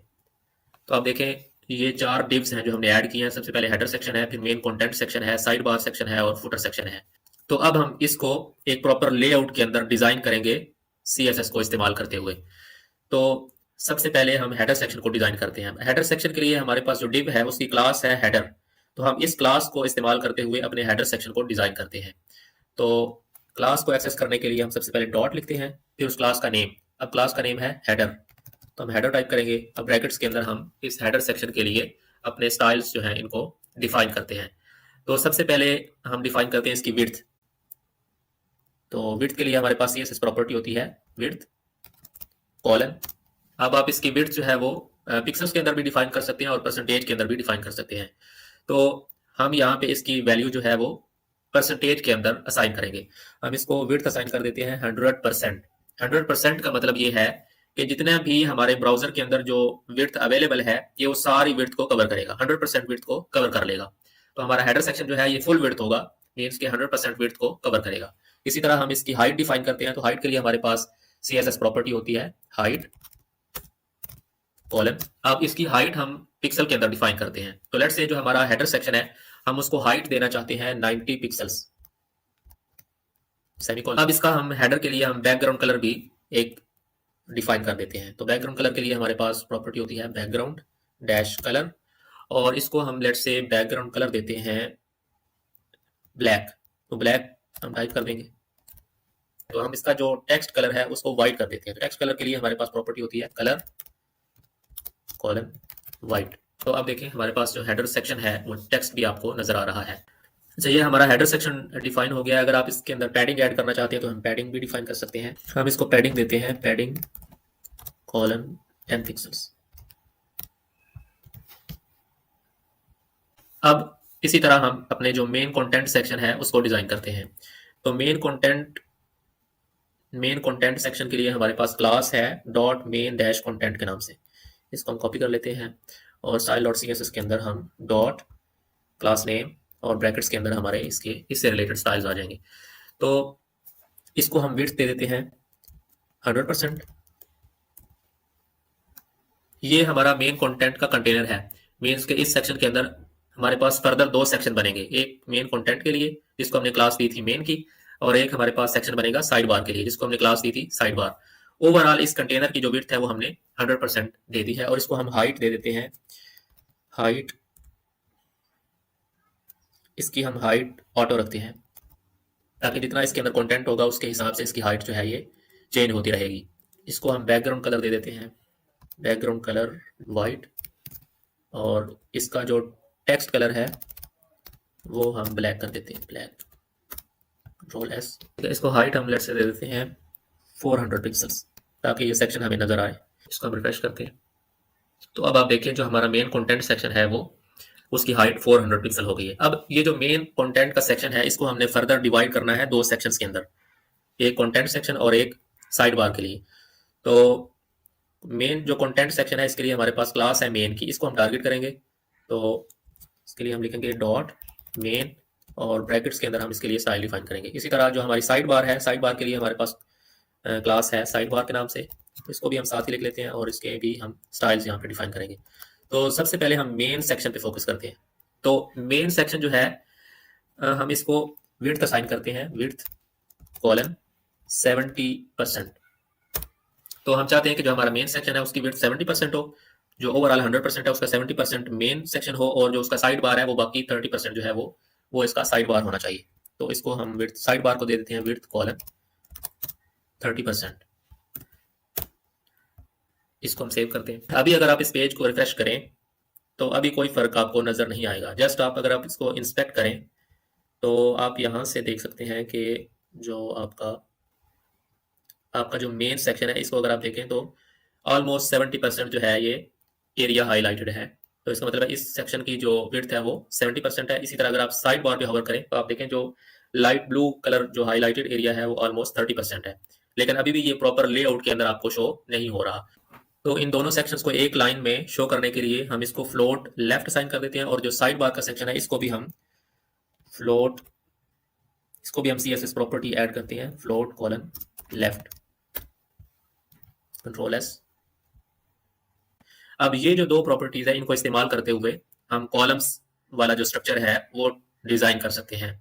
तो आप देखें ये 4 डिव्स हैं जो हमने ऐड किए हैं। सबसे पहले हेडर सेक्शन है, फिर मेन कंटेंट सेक्शन है, साइड बार सेक्शन है और फुटर सेक्शन है। तो अब हम इसको एक प्रॉपर लेआउट के अंदर डिजाइन करेंगे सीएसएस को इस्तेमाल करते हुए। तो सबसे पहले हम हेडर सेक्शन को डिजाइन करते हैं। हेडर सेक्शन के लिए हमारे पास जो डिव है उसकी क्लास है हेडर। तो हम इस क्लास को इस्तेमाल करते हुए अपने हेडर सेक्शन को डिजाइन करते हैं। तो क्लास को एक्सेस करने के लिए हम सबसे पहले डॉट लिखते हैं, फिर उस क्लास का नेम। अब क्लास का नेम है हेडर, तो हम हेडर टाइप करेंगे। अब ब्रैकेट्स के अंदर हम इस हेडर सेक्शन के लिए अपने स्टाइल्स जो हैं इनको डिफाइन करते हैं। तो सबसे पहले हम डिफाइन करते हैं इसकी विड्थ। तो विड्थ के लिए हमारे पास CSS प्रॉपर्टी होती है विड्थ कॉलन। अब आप इसकी विड्थ जो है वो पिक्सल्स के अंदर भी डिफाइन कर सकते हैं और परसेंटेज के अंदर भी डिफाइन कर सकते हैं। तो हम यहाँ पे इसकी वैल्यू जो है वो परसेंटेज के अंदर असाइन करेंगे। हम इसको विड्थ असाइन कर देते हैं 100%। 100% का मतलब ये है कि जितना भी हमारे ब्राउजर के अंदर जो विड्थ अवेलेबल है ये वो सारी विड्थ को कवर करेगा, 100% विड्थ को कवर कर लेगा। तो हमारा हेडर सेक्शन जो है ये फुल विड्थ होगा, मीन्स के 100% विड्थ को कवर करेगा। इसी तरह हम इसकी हाइट डिफाइन करते हैं। तो हाइट के लिए हमारे पास CSS प्रॉपर्टी होती है हाइट कॉलन। अब इसकी हाइट हम पिक्सल के अंदर डिफाइन करते हैं। तो लेट्स से जो हमारा हेडर सेक्शन है हम उसको हाइट देना चाहते हैं 90 पिक्सल्स सेमीकोलन। अब इसका हम हेडर के लिए हम बैकग्राउंड कलर भी एक डिफाइन कर देते हैं। तो बैकग्राउंड कलर के लिए हमारे पास प्रॉपर्टी होती है बैकग्राउंड डैश कलर, और इसको हम लेट्स से बैकग्राउंड कलर देते हैं ब्लैक। तो ब्लैक हम टाइप कर देंगे। तो हम इसका जो टेक्स्ट कलर है उसको व्हाइट कर देते हैं। तो टेक्स्ट कलर के लिए हमारे पास प्रॉपर्टी होती है कलर कॉलन व्हाइट। तो अब देखें हमारे पास जो हेडर सेक्शन है वो टेक्स्ट भी आपको नजर आ रहा है। अच्छा, ये हमारा हेडर सेक्शन डिफाइन हो गया। अगर आप इसके अंदर पैडिंग ऐड करना चाहते हैं तो हम पैडिंग भी डिफाइन कर सकते हैं। हम इसको पैडिंग देते हैं पैडिंग कॉलन 10 पिक्सल्स। अब इसी तरह हम अपने जो मेन कंटेंट सेक्शन है उसको डिजाइन करते हैं। तो मेन कंटेंट सेक्शन के लिए हमारे पास क्लास है डॉट मेन डैश कंटेंट के नाम से। इसको हम कॉपी कर लेते हैं और स्टाइल डॉट CSS के अंदर हम डॉट क्लास नेम और ब्रैकेट्स के अंदर हमारे इससे रिलेटेड स्टाइल्स आ जाएंगे। तो इसको हम विड्थ दे देते हैं 100%। ये हमारा मेन कंटेंट का कंटेनर है, मीन्स के इस सेक्शन के अंदर हमारे पास फर्दर 2 सेक्शन बनेंगे। एक मेन कंटेंट के लिए जिसको हमने क्लास दी थी मेन की, और एक हमारे पास सेक्शन बनेगा साइड बार के लिए जिसको हमने क्लास दी थी साइड बार। ओवरऑल इस कंटेनर की जो विड्थ है वो हमने 100% दे दी है। और इसको हम हाइट दे देते हैं हाइट, इसकी हम हाइट ऑटो रखते हैं ताकि जितना इसके अंदर कंटेंट होगा उसके हिसाब से इसकी हाइट जो है ये चेंज होती रहेगी। इसको हम बैकग्राउंड कलर दे देते हैं बैकग्राउंड कलर वाइट, और इसका जो टेक्स्ट कलर है वो हम ब्लैक कर देते हैं ब्लैक, कंट्रोल S। इसको हाइट हम लेट से दे देते हैं 400 पिक्सल्स ताकि ये सेक्शन हमें नजर आए। इसको हम रिफ्रेश करते हैं। तो अब आप देखिए जो हमारा मेन कंटेंट सेक्शन है वो उसकी हाइट 400 पिक्सल हो गई है। अब ये जो मेन कंटेंट का सेक्शन है इसको हमने फर्दर डिवाइड करना है 2 सेक्शंस के अंदर, एक कंटेंट सेक्शन और एक साइड बार के लिए। तो मेन जो कंटेंट सेक्शन है इसके लिए हमारे पास क्लास है मेन की, इसको हम टारगेट करेंगे। तो इसके लिए हम लिखेंगे डॉट मेन और ब्रैकेट्स के अंदर हम इसके लिए स्टाइल डिफाइन करेंगे। इसी तरह जो हमारी साइड बार है, साइड बार के लिए हमारे पास क्लास है साइड बार के नाम से, तो इसको भी हम साथ ही लिख लेते हैं और इसके भी हम स्टाइल्स यहाँ पे डिफाइन करेंगे। तो सबसे पहले हम मेन सेक्शन पे फोकस करते हैं। तो मेन सेक्शन जो है हम इसको विड्थ असाइन करते हैं विड्थ कॉलन 70%। तो हम चाहते हैं कि जो हमारा मेन सेक्शन है उसकी विड्थ 70% हो, जो ओवरऑल 100% है उसका 70% मेन सेक्शन हो, और जो उसका साइड बार है वो बाकी 30% जो है वो इसका साइड बार होना चाहिए। तो इसको हम विड्थ साइड बार को दे देते हैं विड्थ कॉलन 30%। इसको हम सेव करते हैं। अभी अगर आप इस पेज को रिफ्रेश करें तो अभी कोई फर्क आपको नजर नहीं आएगा। जस्ट अगर आप इसको इंस्पेक्ट करें तो आप यहाँ से देख सकते हैं कि जो आपका जो मेन सेक्शन है इसको अगर आप देखें तो ऑलमोस्ट 70% जो है ये एरिया हाईलाइटेड है। तो इसका मतलब है इस सेक्शन की जो विड्थ है वो 70% है। इसी तरह अगर आप साइड बार पे होवर करें तो आप देखें जो लाइट ब्लू कलर जो हाईलाइटेड एरिया है वो ऑलमोस्ट 30% है, लेकिन अभी भी ये प्रॉपर लेआउट के अंदर आपको शो नहीं हो रहा। तो इन दोनों सेक्शंस को एक लाइन में शो करने के लिए हम इसको फ्लोट लेफ्ट असाइन कर देते हैं, और जो साइड बार का सेक्शन है इसको भी हम फ्लोट, इसको भी हम CSS प्रॉपर्टी ऐड करते हैं float colon left, control S। अब ये जो दो प्रॉपर्टीज है इनको इस्तेमाल करते हुए हम कॉलम्स वाला जो स्ट्रक्चर है वो डिजाइन कर सकते हैं।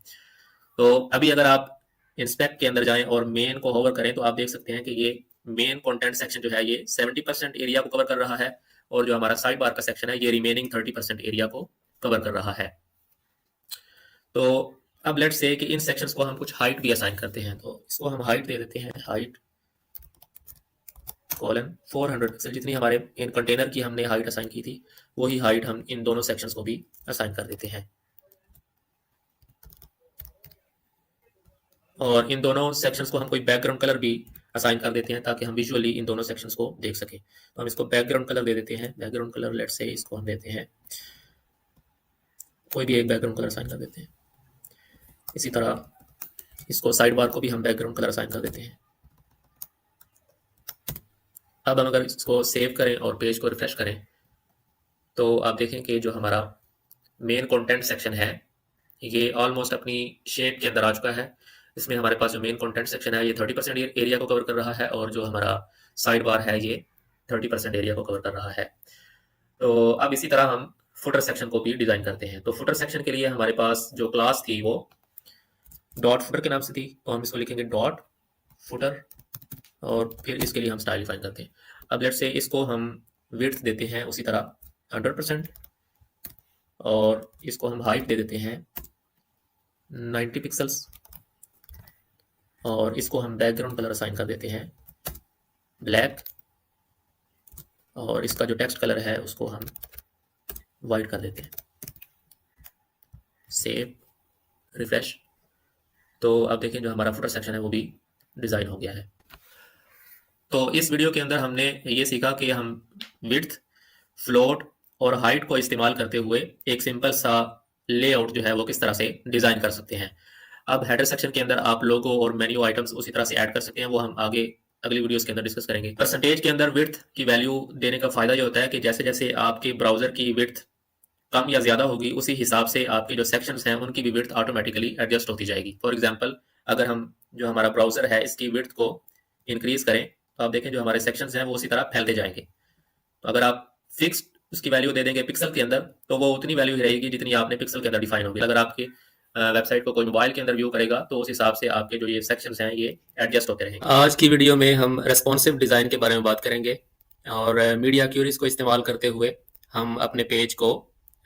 तो अभी अगर आप इंस्पेक्ट के अंदर जाएं और मेन को होवर करें तो आप देख सकते हैं कि ये मेन कंटेंट सेक्शन जो है ये 70% एरिया को कवर कर रहा है और जो हमारा साइड बार का सेक्शन है ये रिमेनिंग 30% एरिया को कवर कर रहा है। तो अब लेट्स से कि इन सेक्शंस को हम कुछ हाइट भी असाइन करते हैं, तो इसको हम हाइट दे देते हैं, हाइट कॉलन 400 पिक्सल, जितनी हमारे इन कंटेनर की हमने हाइट असाइन की थी वही हाइट हम इन दोनों सेक्शंस को भी असाइन कर देते हैं। और इन दोनों सेक्शंस को हम कोई बैकग्राउंड कलर भी असाइन कर देते हैं ताकि हम विजुअली इन दोनों सेक्शंस को देख सकें। तो हम इसको बैकग्राउंड कलर दे देते हैं, बैकग्राउंड कलर लेट्स से इसको हम देते हैं, कोई भी एक बैकग्राउंड कलर असाइन कर देते हैं। इसी तरह इसको साइड बार को भी हम बैकग्राउंड कलर असाइन कर देते हैं। अब हम अगर इसको सेव करें और पेज को रिफ्रेश करें तो आप देखें कि जो हमारा मेन कंटेंट सेक्शन है ये ऑलमोस्ट अपनी शेप के अंदर आ चुका है। इसमें हमारे पास जो मेन कंटेंट सेक्शन है ये 30% एरिया को कवर कर रहा है और जो हमारा साइड बार है ये 30% एरिया को कवर कर रहा है। तो अब इसी तरह हम फुटर सेक्शन को भी डिजाइन करते हैं। तो फुटर सेक्शन के लिए हमारे पास जो क्लास थी वो डॉट फुटर के नाम से थी, तो हम इसको लिखेंगे डॉट फुटर और फिर इसके लिए हम स्टाइल डिफाइन करते हैं। अब लेट्स से इसको हम विड्थ देते हैं उसी तरह 100% और इसको हम हाइट दे देते हैं 90 पिक्सल्स और इसको हम बैकग्राउंड कलर असाइन कर देते हैं ब्लैक और इसका जो टेक्स्ट कलर है उसको हम वाइट कर देते हैं। सेव रिफ्रेश, तो अब देखें जो हमारा फुटर सेक्शन है वो भी डिज़ाइन हो गया है। तो इस वीडियो के अंदर हमने ये सीखा कि हम विड्थ, फ्लोट और हाइट को इस्तेमाल करते हुए एक सिंपल सा लेआउट जो है वो किस तरह से डिज़ाइन कर सकते हैं। अब हेडर सेक्शन के अंदर आप लोगो और मेन्यू आइटम्स उसी तरह से ऐड कर सकते हैं, वो हम आगे अगली वीडियोस के अंदर डिस्कस करेंगे। परसेंटेज के अंदर विड्थ की वैल्यू देने का फ़ायदा ये होता है कि जैसे जैसे आपके ब्राउज़र की विड्थ कम या ज़्यादा होगी उसी हिसाब से आपके जो सेक्शंस हैं उनकी भी विड्थ ऑटोमेटिकली एडजस्ट होती जाएगी। फॉर एग्जांपल अगर हम जो हमारा ब्राउज़र है इसकी विड्थ को इंक्रीज़ करें तो आप देखें जो हमारे सेक्शंस हैं वो उसी तरह फैलते जाएंगे। तो अगर आप फिक्स्ड उसकी वैल्यू दे देंगे पिक्सल के अंदर तो वो उतनी वैल्यू ही रहेगी जितनी आपने पिक्सल के अंदर डिफाइन होगी। अगर आपकी वेबसाइट को कोई मोबाइल के अंदर व्यू करेगा तो उस हिसाब से आपके जो ये सेक्शंस हैं ये एडजस्ट होते रहेंगे। आज की वीडियो में हम रेस्पॉन्सिव डिज़ाइन के बारे में बात करेंगे और मीडिया क्यूरीज को इस्तेमाल करते हुए हम अपने पेज को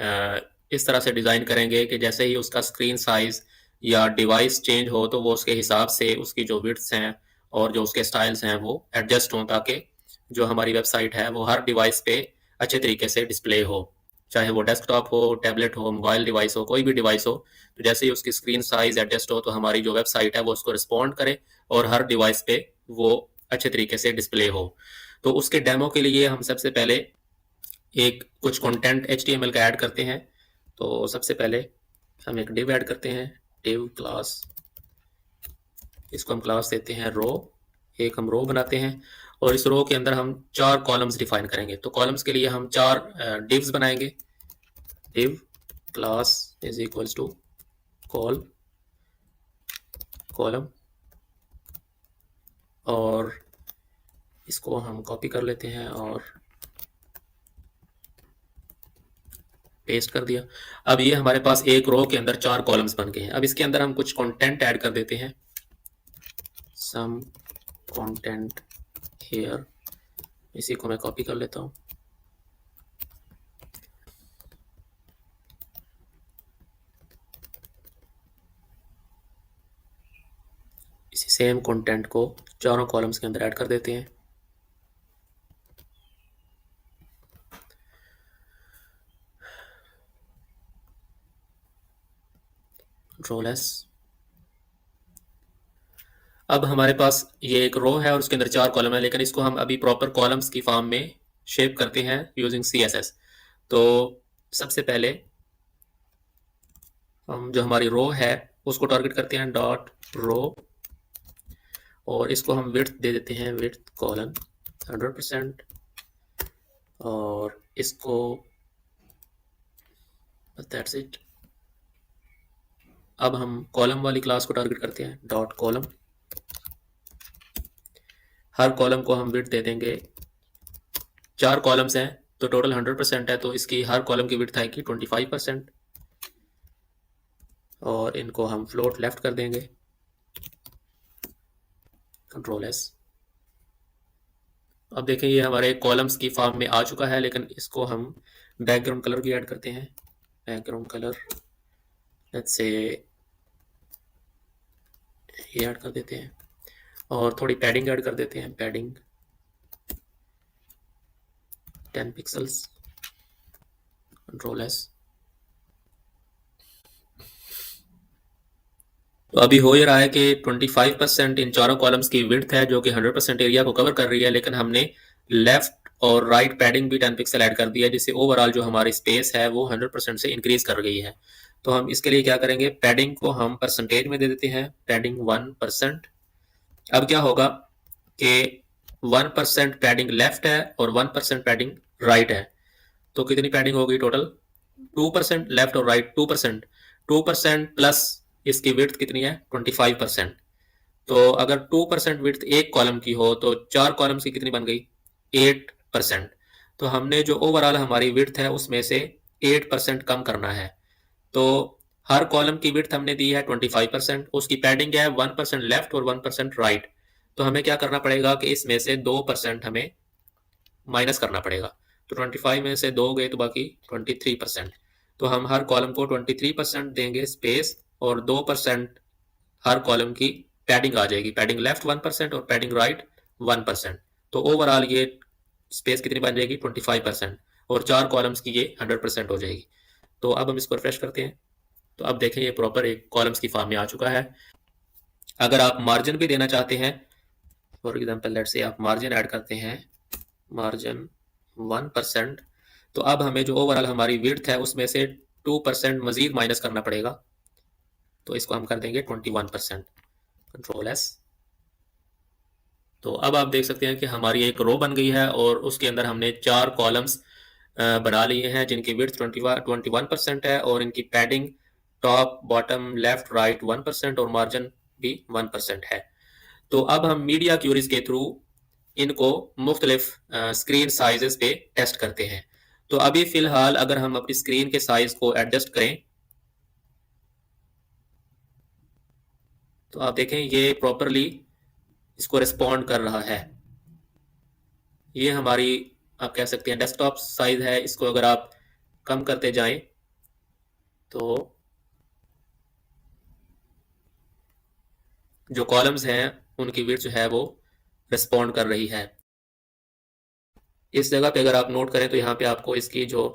इस तरह से डिज़ाइन करेंगे कि जैसे ही उसका स्क्रीन साइज़ या डिवाइस चेंज हो तो वो उसके हिसाब से उसकी जो विड्थ्स हैं और जो उसके स्टाइल्स हैं वो एडजस्ट हों ताकि जो हमारी वेबसाइट है वो हर डिवाइस पे अच्छे तरीके से डिस्प्ले हो, चाहे वो डेस्कटॉप हो, टैबलेट हो, मोबाइल डिवाइस हो, कोई भी डिवाइस हो। तो जैसे ही उसकी स्क्रीन साइज एडजस्ट हो तो हमारी जो वेबसाइट है वो उसको रिस्पॉन्ड करे और हर डिवाइस पे वो अच्छे तरीके से डिस्प्ले हो। तो उसके डेमो के लिए हम सबसे पहले एक कुछ कंटेंट HTML का ऐड करते हैं। तो सबसे पहले हम एक डिव ऐड करते हैं, डिव क्लास, इसको हम क्लास देते हैं रो, एक हम रो बनाते हैं और इस रो के अंदर हम 4 कॉलम्स डिफाइन करेंगे। तो कॉलम्स के लिए हम 4 डिव्स बनाएंगे। Div class is equals to column और इसको हम कॉपी कर लेते हैं और पेस्ट कर दिया। अब ये हमारे पास एक रो के अंदर 4 कॉलम्स बन गए हैं। अब इसके अंदर हम कुछ कंटेंट ऐड कर देते हैं, सम कंटेंट हियर, इसी को मैं कॉपी कर लेता हूँ। इसी सेम कंटेंट को चारों कॉलम्स के अंदर ऐड कर देते हैं। Control S. अब हमारे पास ये एक रो है और उसके अंदर 4 कॉलम है, लेकिन इसको हम अभी प्रॉपर कॉलम्स की फॉर्म में शेप करते हैं यूजिंग CSS। तो सबसे पहले हम जो हमारी रो है उसको टारगेट करते हैं डॉट रो और इसको हम विड्थ दे देते हैं विड्थ कॉलन 100% और इसको दैट्स इट। अब हम कॉलम वाली क्लास को टारगेट करते हैं डॉट कॉलम, हर कॉलम को हम विड्थ दे देंगे, 4 कॉलम्स हैं तो टोटल 100% है, तो इसकी हर कॉलम की विड्थ आएगी 25%। और इनको हम फ्लोट लेफ्ट कर देंगे, कंट्रोल एस। अब देखें ये हमारे कॉलम्स की फॉर्म में आ चुका है, लेकिन इसको हम बैकग्राउंड कलर भी ऐड करते हैं। बैकग्राउंड कलर लेट्स से ये ऐड कर देते हैं, और थोड़ी पैडिंग ऐड कर देते हैं, पैडिंग 10 पिक्सल्स, कंट्रोल एस। तो अभी हो ये रहा है कि 25% इन चारों कॉलम्स की विड्थ है, जो कि 100% एरिया को कवर कर रही है, लेकिन हमने लेफ्ट और राइट पैडिंग भी 10 पिक्सल ऐड कर दिया है, जिससे ओवरऑल जो हमारी स्पेस है वो 100% से इंक्रीज कर गई है। तो हम इसके लिए क्या करेंगे, पैडिंग को हम परसेंटेज में दे देते हैं, पैडिंग 1%। अब क्या होगा कि 1% पैडिंग लेफ्ट है और 1% पैडिंग राइट है, तो कितनी पैडिंग होगी टोटल, 2%। लेफ्ट और राइट 2%, 2% प्लस इसकी विड्थ कितनी है 25%। तो अगर 2% विड्थ एक कॉलम की हो तो चार कॉलम्स की कितनी बन गई 8%। तो हमने जो ओवरऑल हमारी विड्थ है उसमें से 8% कम करना है। तो हर कॉलम की विड्थ हमने दी है 25%, उसकी पैडिंग है 1% लेफ्ट और 1% राइट। तो हमें क्या करना पड़ेगा कि इसमें से 2% हमें माइनस करना पड़ेगा। तो 25 में से 2 गए तो बाकी 23%। तो हम हर कॉलम को 23% देंगे स्पेस, और 2% हर कॉलम की पैडिंग आ जाएगी, पैडिंग लेफ्ट 1% और पैडिंग राइट 1%। तो ओवरऑल ये स्पेस कितनी बन जाएगी 25%, और चार कॉलम्स की ये 100% हो जाएगी। तो अब हम इसको रिफ्रेश करते हैं, तो अब देखें ये प्रॉपर एक कॉलम्स की फॉर्म में आ चुका है। अगर आप मार्जिन भी देना चाहते हैं, फॉर एग्जाम्पल लेट्स से आप मार्जिन ऐड करते हैं, मार्जिन 1%, तो अब हमें जो ओवरऑल हमारी विड्थ है उसमें से 2% मजीद माइनस करना पड़ेगा। तो इसको हम कर देंगे 21%, कंट्रोल एस। तो अब आप देख सकते हैं कि हमारी एक रो बन गई है, और उसके अंदर हमने चार कॉलम्स बना लिए हैं जिनकी विड्थ 21% है, और इनकी padding top bottom left right 1% और मार्जिन भी 1% है। तो अब हम मीडिया क्यूरीज के थ्रू इनको मुख्तलिफ स्क्रीन साइजेस पे टेस्ट करते हैं। तो अभी फिलहाल अगर हम अपनी स्क्रीन के साइज को एडजस्ट करें, तो आप देखें ये प्रॉपरली इसको रिस्पॉन्ड कर रहा है। ये हमारी आप कह सकते हैं डेस्कटॉप साइज है, इसको अगर आप कम करते जाएं तो जो कॉलम्स हैं उनकी विड्थ जो है वो रिस्पॉन्ड कर रही है। इस जगह पे अगर आप नोट करें तो यहाँ पे आपको इसकी जो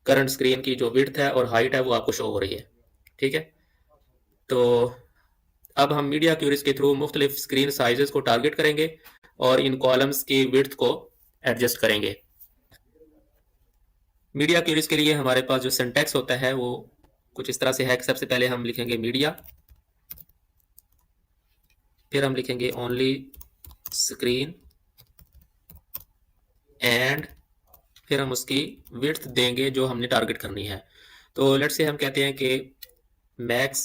करंट स्क्रीन की जो विड्थ है और हाइट है वो आपको शो हो रही है, ठीक है। तो अब हम मीडिया क्यूरीज के थ्रू मुख्तलिफ स्क्रीन साइजेस को टारगेट करेंगे और इन कॉलम्स की विड्थ को एडजस्ट करेंगे। मीडिया क्यूरीज के लिए हमारे पास जो सिंटैक्स होता है वो कुछ इस तरह से है कि सबसे पहले हम लिखेंगे मीडिया, फिर हम लिखेंगे ओनली स्क्रीन, एंड फिर हम उसकी विड्थ देंगे जो हमने टारगेट करनी है। तो लेट्स से हम कहते हैं कि max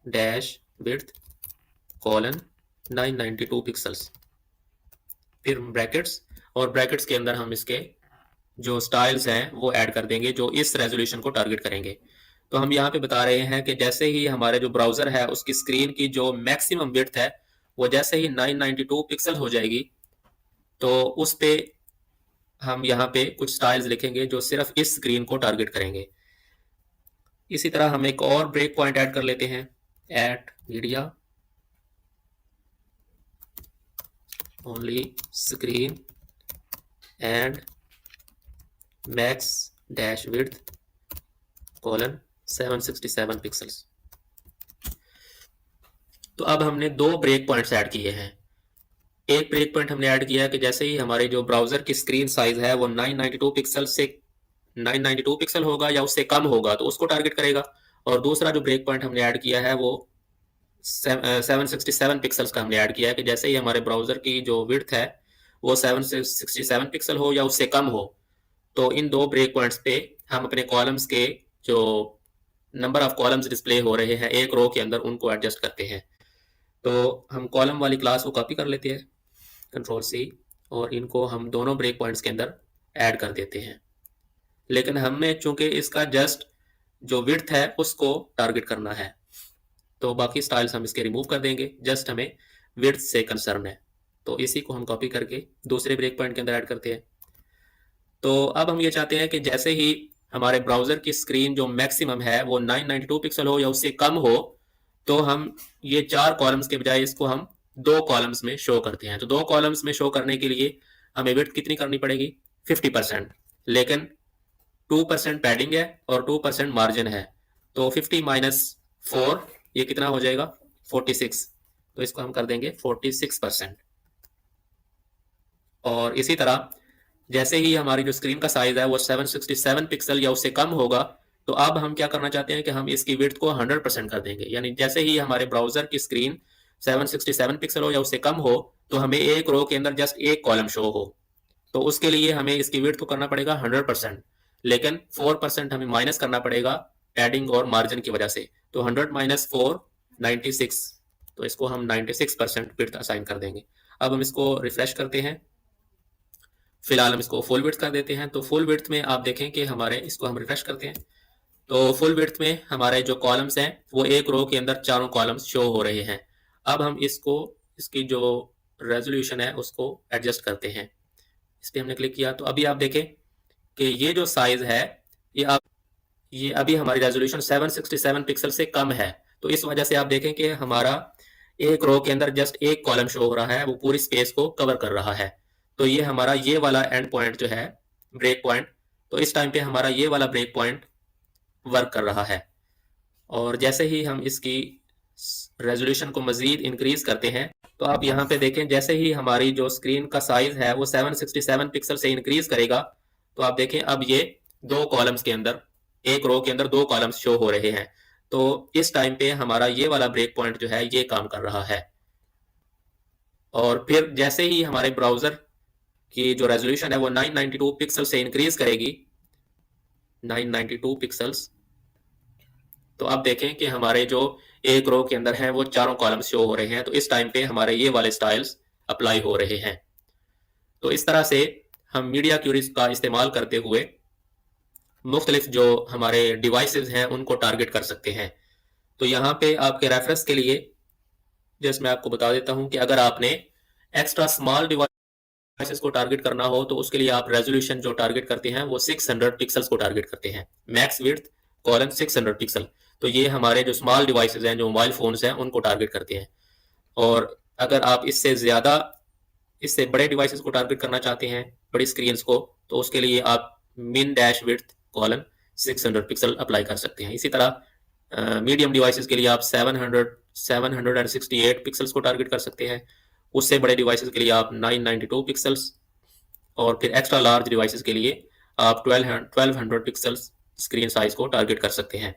dash width colon 992 pixels, फिर ब्रैकेट्स, और ब्रैकेट्स के अंदर हम इसके जो स्टाइल्स हैं वो ऐड कर देंगे जो इस रेजोल्यूशन को टारगेट करेंगे। तो हम यहाँ पे बता रहे हैं कि जैसे ही हमारे जो ब्राउजर है उसकी स्क्रीन की जो मैक्सिमम विड्थ है वो जैसे ही 992 पिक्सल हो जाएगी, तो उस पे हम यहाँ पे कुछ स्टाइल्स लिखेंगे जो सिर्फ इस स्क्रीन को टारगेट करेंगे। इसी तरह हम एक और ब्रेक पॉइंट ऐड कर लेते हैं, eight media only screen and max dash width colon 767 pixels. तो अब हमने दो ब्रेक पॉइंट्स ऐड किए हैं। एक ब्रेक पॉइंट हमने ऐड किया है कि जैसे ही हमारे जो ब्राउजर की स्क्रीन साइज है वो 992 पिक्सल से 992 पिक्सल होगा या उससे कम होगा तो उसको टारगेट करेगा, और दूसरा जो ब्रेक पॉइंट हमने ऐड किया है वो 767 पिक्सल्स का हमने ऐड किया है कि जैसे ही हमारे ब्राउजर की जो विड्थ है वो 767 पिक्सल हो या उससे कम हो, तो इन दो ब्रेक पॉइंट्स पे हम अपने कॉलम्स के जो नंबर ऑफ कॉलम्स डिस्प्ले हो रहे हैं एक रो के अंदर उनको एडजस्ट करते हैं। तो हम कॉलम वाली क्लास को कॉपी कर लेते हैं, कंट्रोल सी, और इनको हम दोनों ब्रेक पॉइंट्स के अंदर ऐड कर देते हैं। लेकिन हमें चूंकि इसका जस्ट जो विड्थ है उसको टारगेट करना है, तो बाकी स्टाइल्स हम इसके रिमूव कर देंगे, जस्ट हमें विड्थ से कंसर्न है। तो इसी को हम कॉपी करके दूसरे ब्रेक पॉइंट के अंदर ऐड करते हैं। तो अब हम ये चाहते हैं कि जैसे ही हमारे ब्राउज़र की स्क्रीन जो मैक्सिमम है वो 992 पिक्सल हो या उससे कम हो, तो हम ये 4 कॉलम्स के बजाय इसको हम 2 कॉलम्स में शो करते हैं। तो 2 कॉलम्स में शो करने के लिए हमें विड्थ कितनी करनी पड़ेगी? 50%। लेकिन 2% पैडिंग है और 2% मार्जिन है, तो 50 माइनस 4 ये कितना हो जाएगा? 46। तो इसको हम कर देंगे 46%। और इसी तरह जैसे ही हमारी जो स्क्रीन का साइज है वो 767 पिक्सल या उससे कम होगा, तो अब हम क्या करना चाहते हैं कि हम इसकी विड्थ को 100% कर देंगे। यानी जैसे ही हमारे ब्राउजर की स्क्रीन 767 पिक्सल हो या उससे कम हो, तो हमें एक रो के अंदर जस्ट एक कॉलम शो हो, तो उसके लिए हमें इसकी विड्थ को करना पड़ेगा 100%। लेकिन 4% हमें माइनस करना पड़ेगा पैडिंग और मार्जिन की वजह से। तो 100 माइनस 4 96। तो इसको हम 96% विड्थ असाइन कर देंगे। अब हम इसको रिफ्रेश करते हैं। फिलहाल हम इसको फुल विड्थ कर देते हैं। तो फुल विड्थ में आप देखें कि हमारे, इसको हम रिफ्रेश करते हैं, तो फुल विड्थ में हमारे जो कॉलम्स हैं वो एक रो के अंदर चारों कॉलम्स शो हो रहे हैं। अब हम इसको, इसकी जो रेजोल्यूशन है उसको एडजस्ट करते हैं। इस पर हमने क्लिक किया तो अभी आप देखें कि ये जो साइज है ये अभी हमारी रेजोल्यूशन 767 पिक्सल से कम है। तो इस वजह से आप देखें कि हमारा एक रो के अंदर जस्ट एक कॉलम शो हो रहा है, वो पूरी स्पेस को कवर कर रहा है। तो ये हमारा ये वाला एंड पॉइंट जो है, ब्रेक पॉइंट, तो इस टाइम पे हमारा ये वाला ब्रेक पॉइंट वर्क कर रहा है। और जैसे ही हम इसकी रेजोल्यूशन को मजीद इंक्रीज करते हैं, तो आप यहाँ पे देखें जैसे ही हमारी जो स्क्रीन का साइज है वो 767 पिक्सल से इंक्रीज करेगा, तो आप देखें अब ये 2 कॉलम्स के अंदर, एक रो के अंदर 2 कॉलम्स शो हो रहे हैं। तो इस टाइम पे हमारा ये वाला ब्रेक पॉइंट जो है ये काम कर रहा है। और फिर जैसे ही हमारे ब्राउजर की जो रेजोल्यूशन है वो 992 पिक्सल से इंक्रीज करेगी, 992 पिक्सल्स, तो आप देखें कि हमारे जो एक रो के अंदर हैं वो चारों कॉलम्स शो हो रहे हैं। तो इस टाइम पे हमारे ये वाले स्टाइल्स अप्लाई हो रहे हैं। तो इस तरह से हम मीडिया क्यूरीज का इस्तेमाल करते हुए मुख्तलिफ जो हमारे डिवाइसेस हैं उनको टारगेट कर सकते हैं। तो यहाँ पे आपके रेफरेंस के लिए जस्ट मैं आपको बता देता हूँ कि अगर आपने एक्स्ट्रा स्मॉल डिवाइसेस को टारगेट करना हो तो उसके लिए आप रेजोल्यूशन जो टारगेट करते हैं वो 600 पिक्सल्स को टारगेट करते हैं। Max width colon 600 pixel. तो ये हमारे जो स्मॉल डिवाइसेस हैं, जो मोबाइल फोन्स हैं, उनको टारगेट करते हैं। और अगर आप इससे ज़्यादा, इससे बड़े डिवाइसेस को टारगेट करना चाहते हैं, बड़ी स्क्रीन्स को, तो उसके लिए आप मिन dash width colon 600 pixel apply कर सकते हैं। इसी तरह मीडियम डिवाइसेस के लिए आप 768 पिक्सल्स को टारगेट कर सकते हैं। उससे बड़े डिवाइसेस के लिए आप 992 पिक्सल्स, और फिर एक्स्ट्रा लार्ज डिवाइसेस के लिए आप 1200 पिक्सल्स स्क्रीन साइज को टारगेट कर सकते हैं।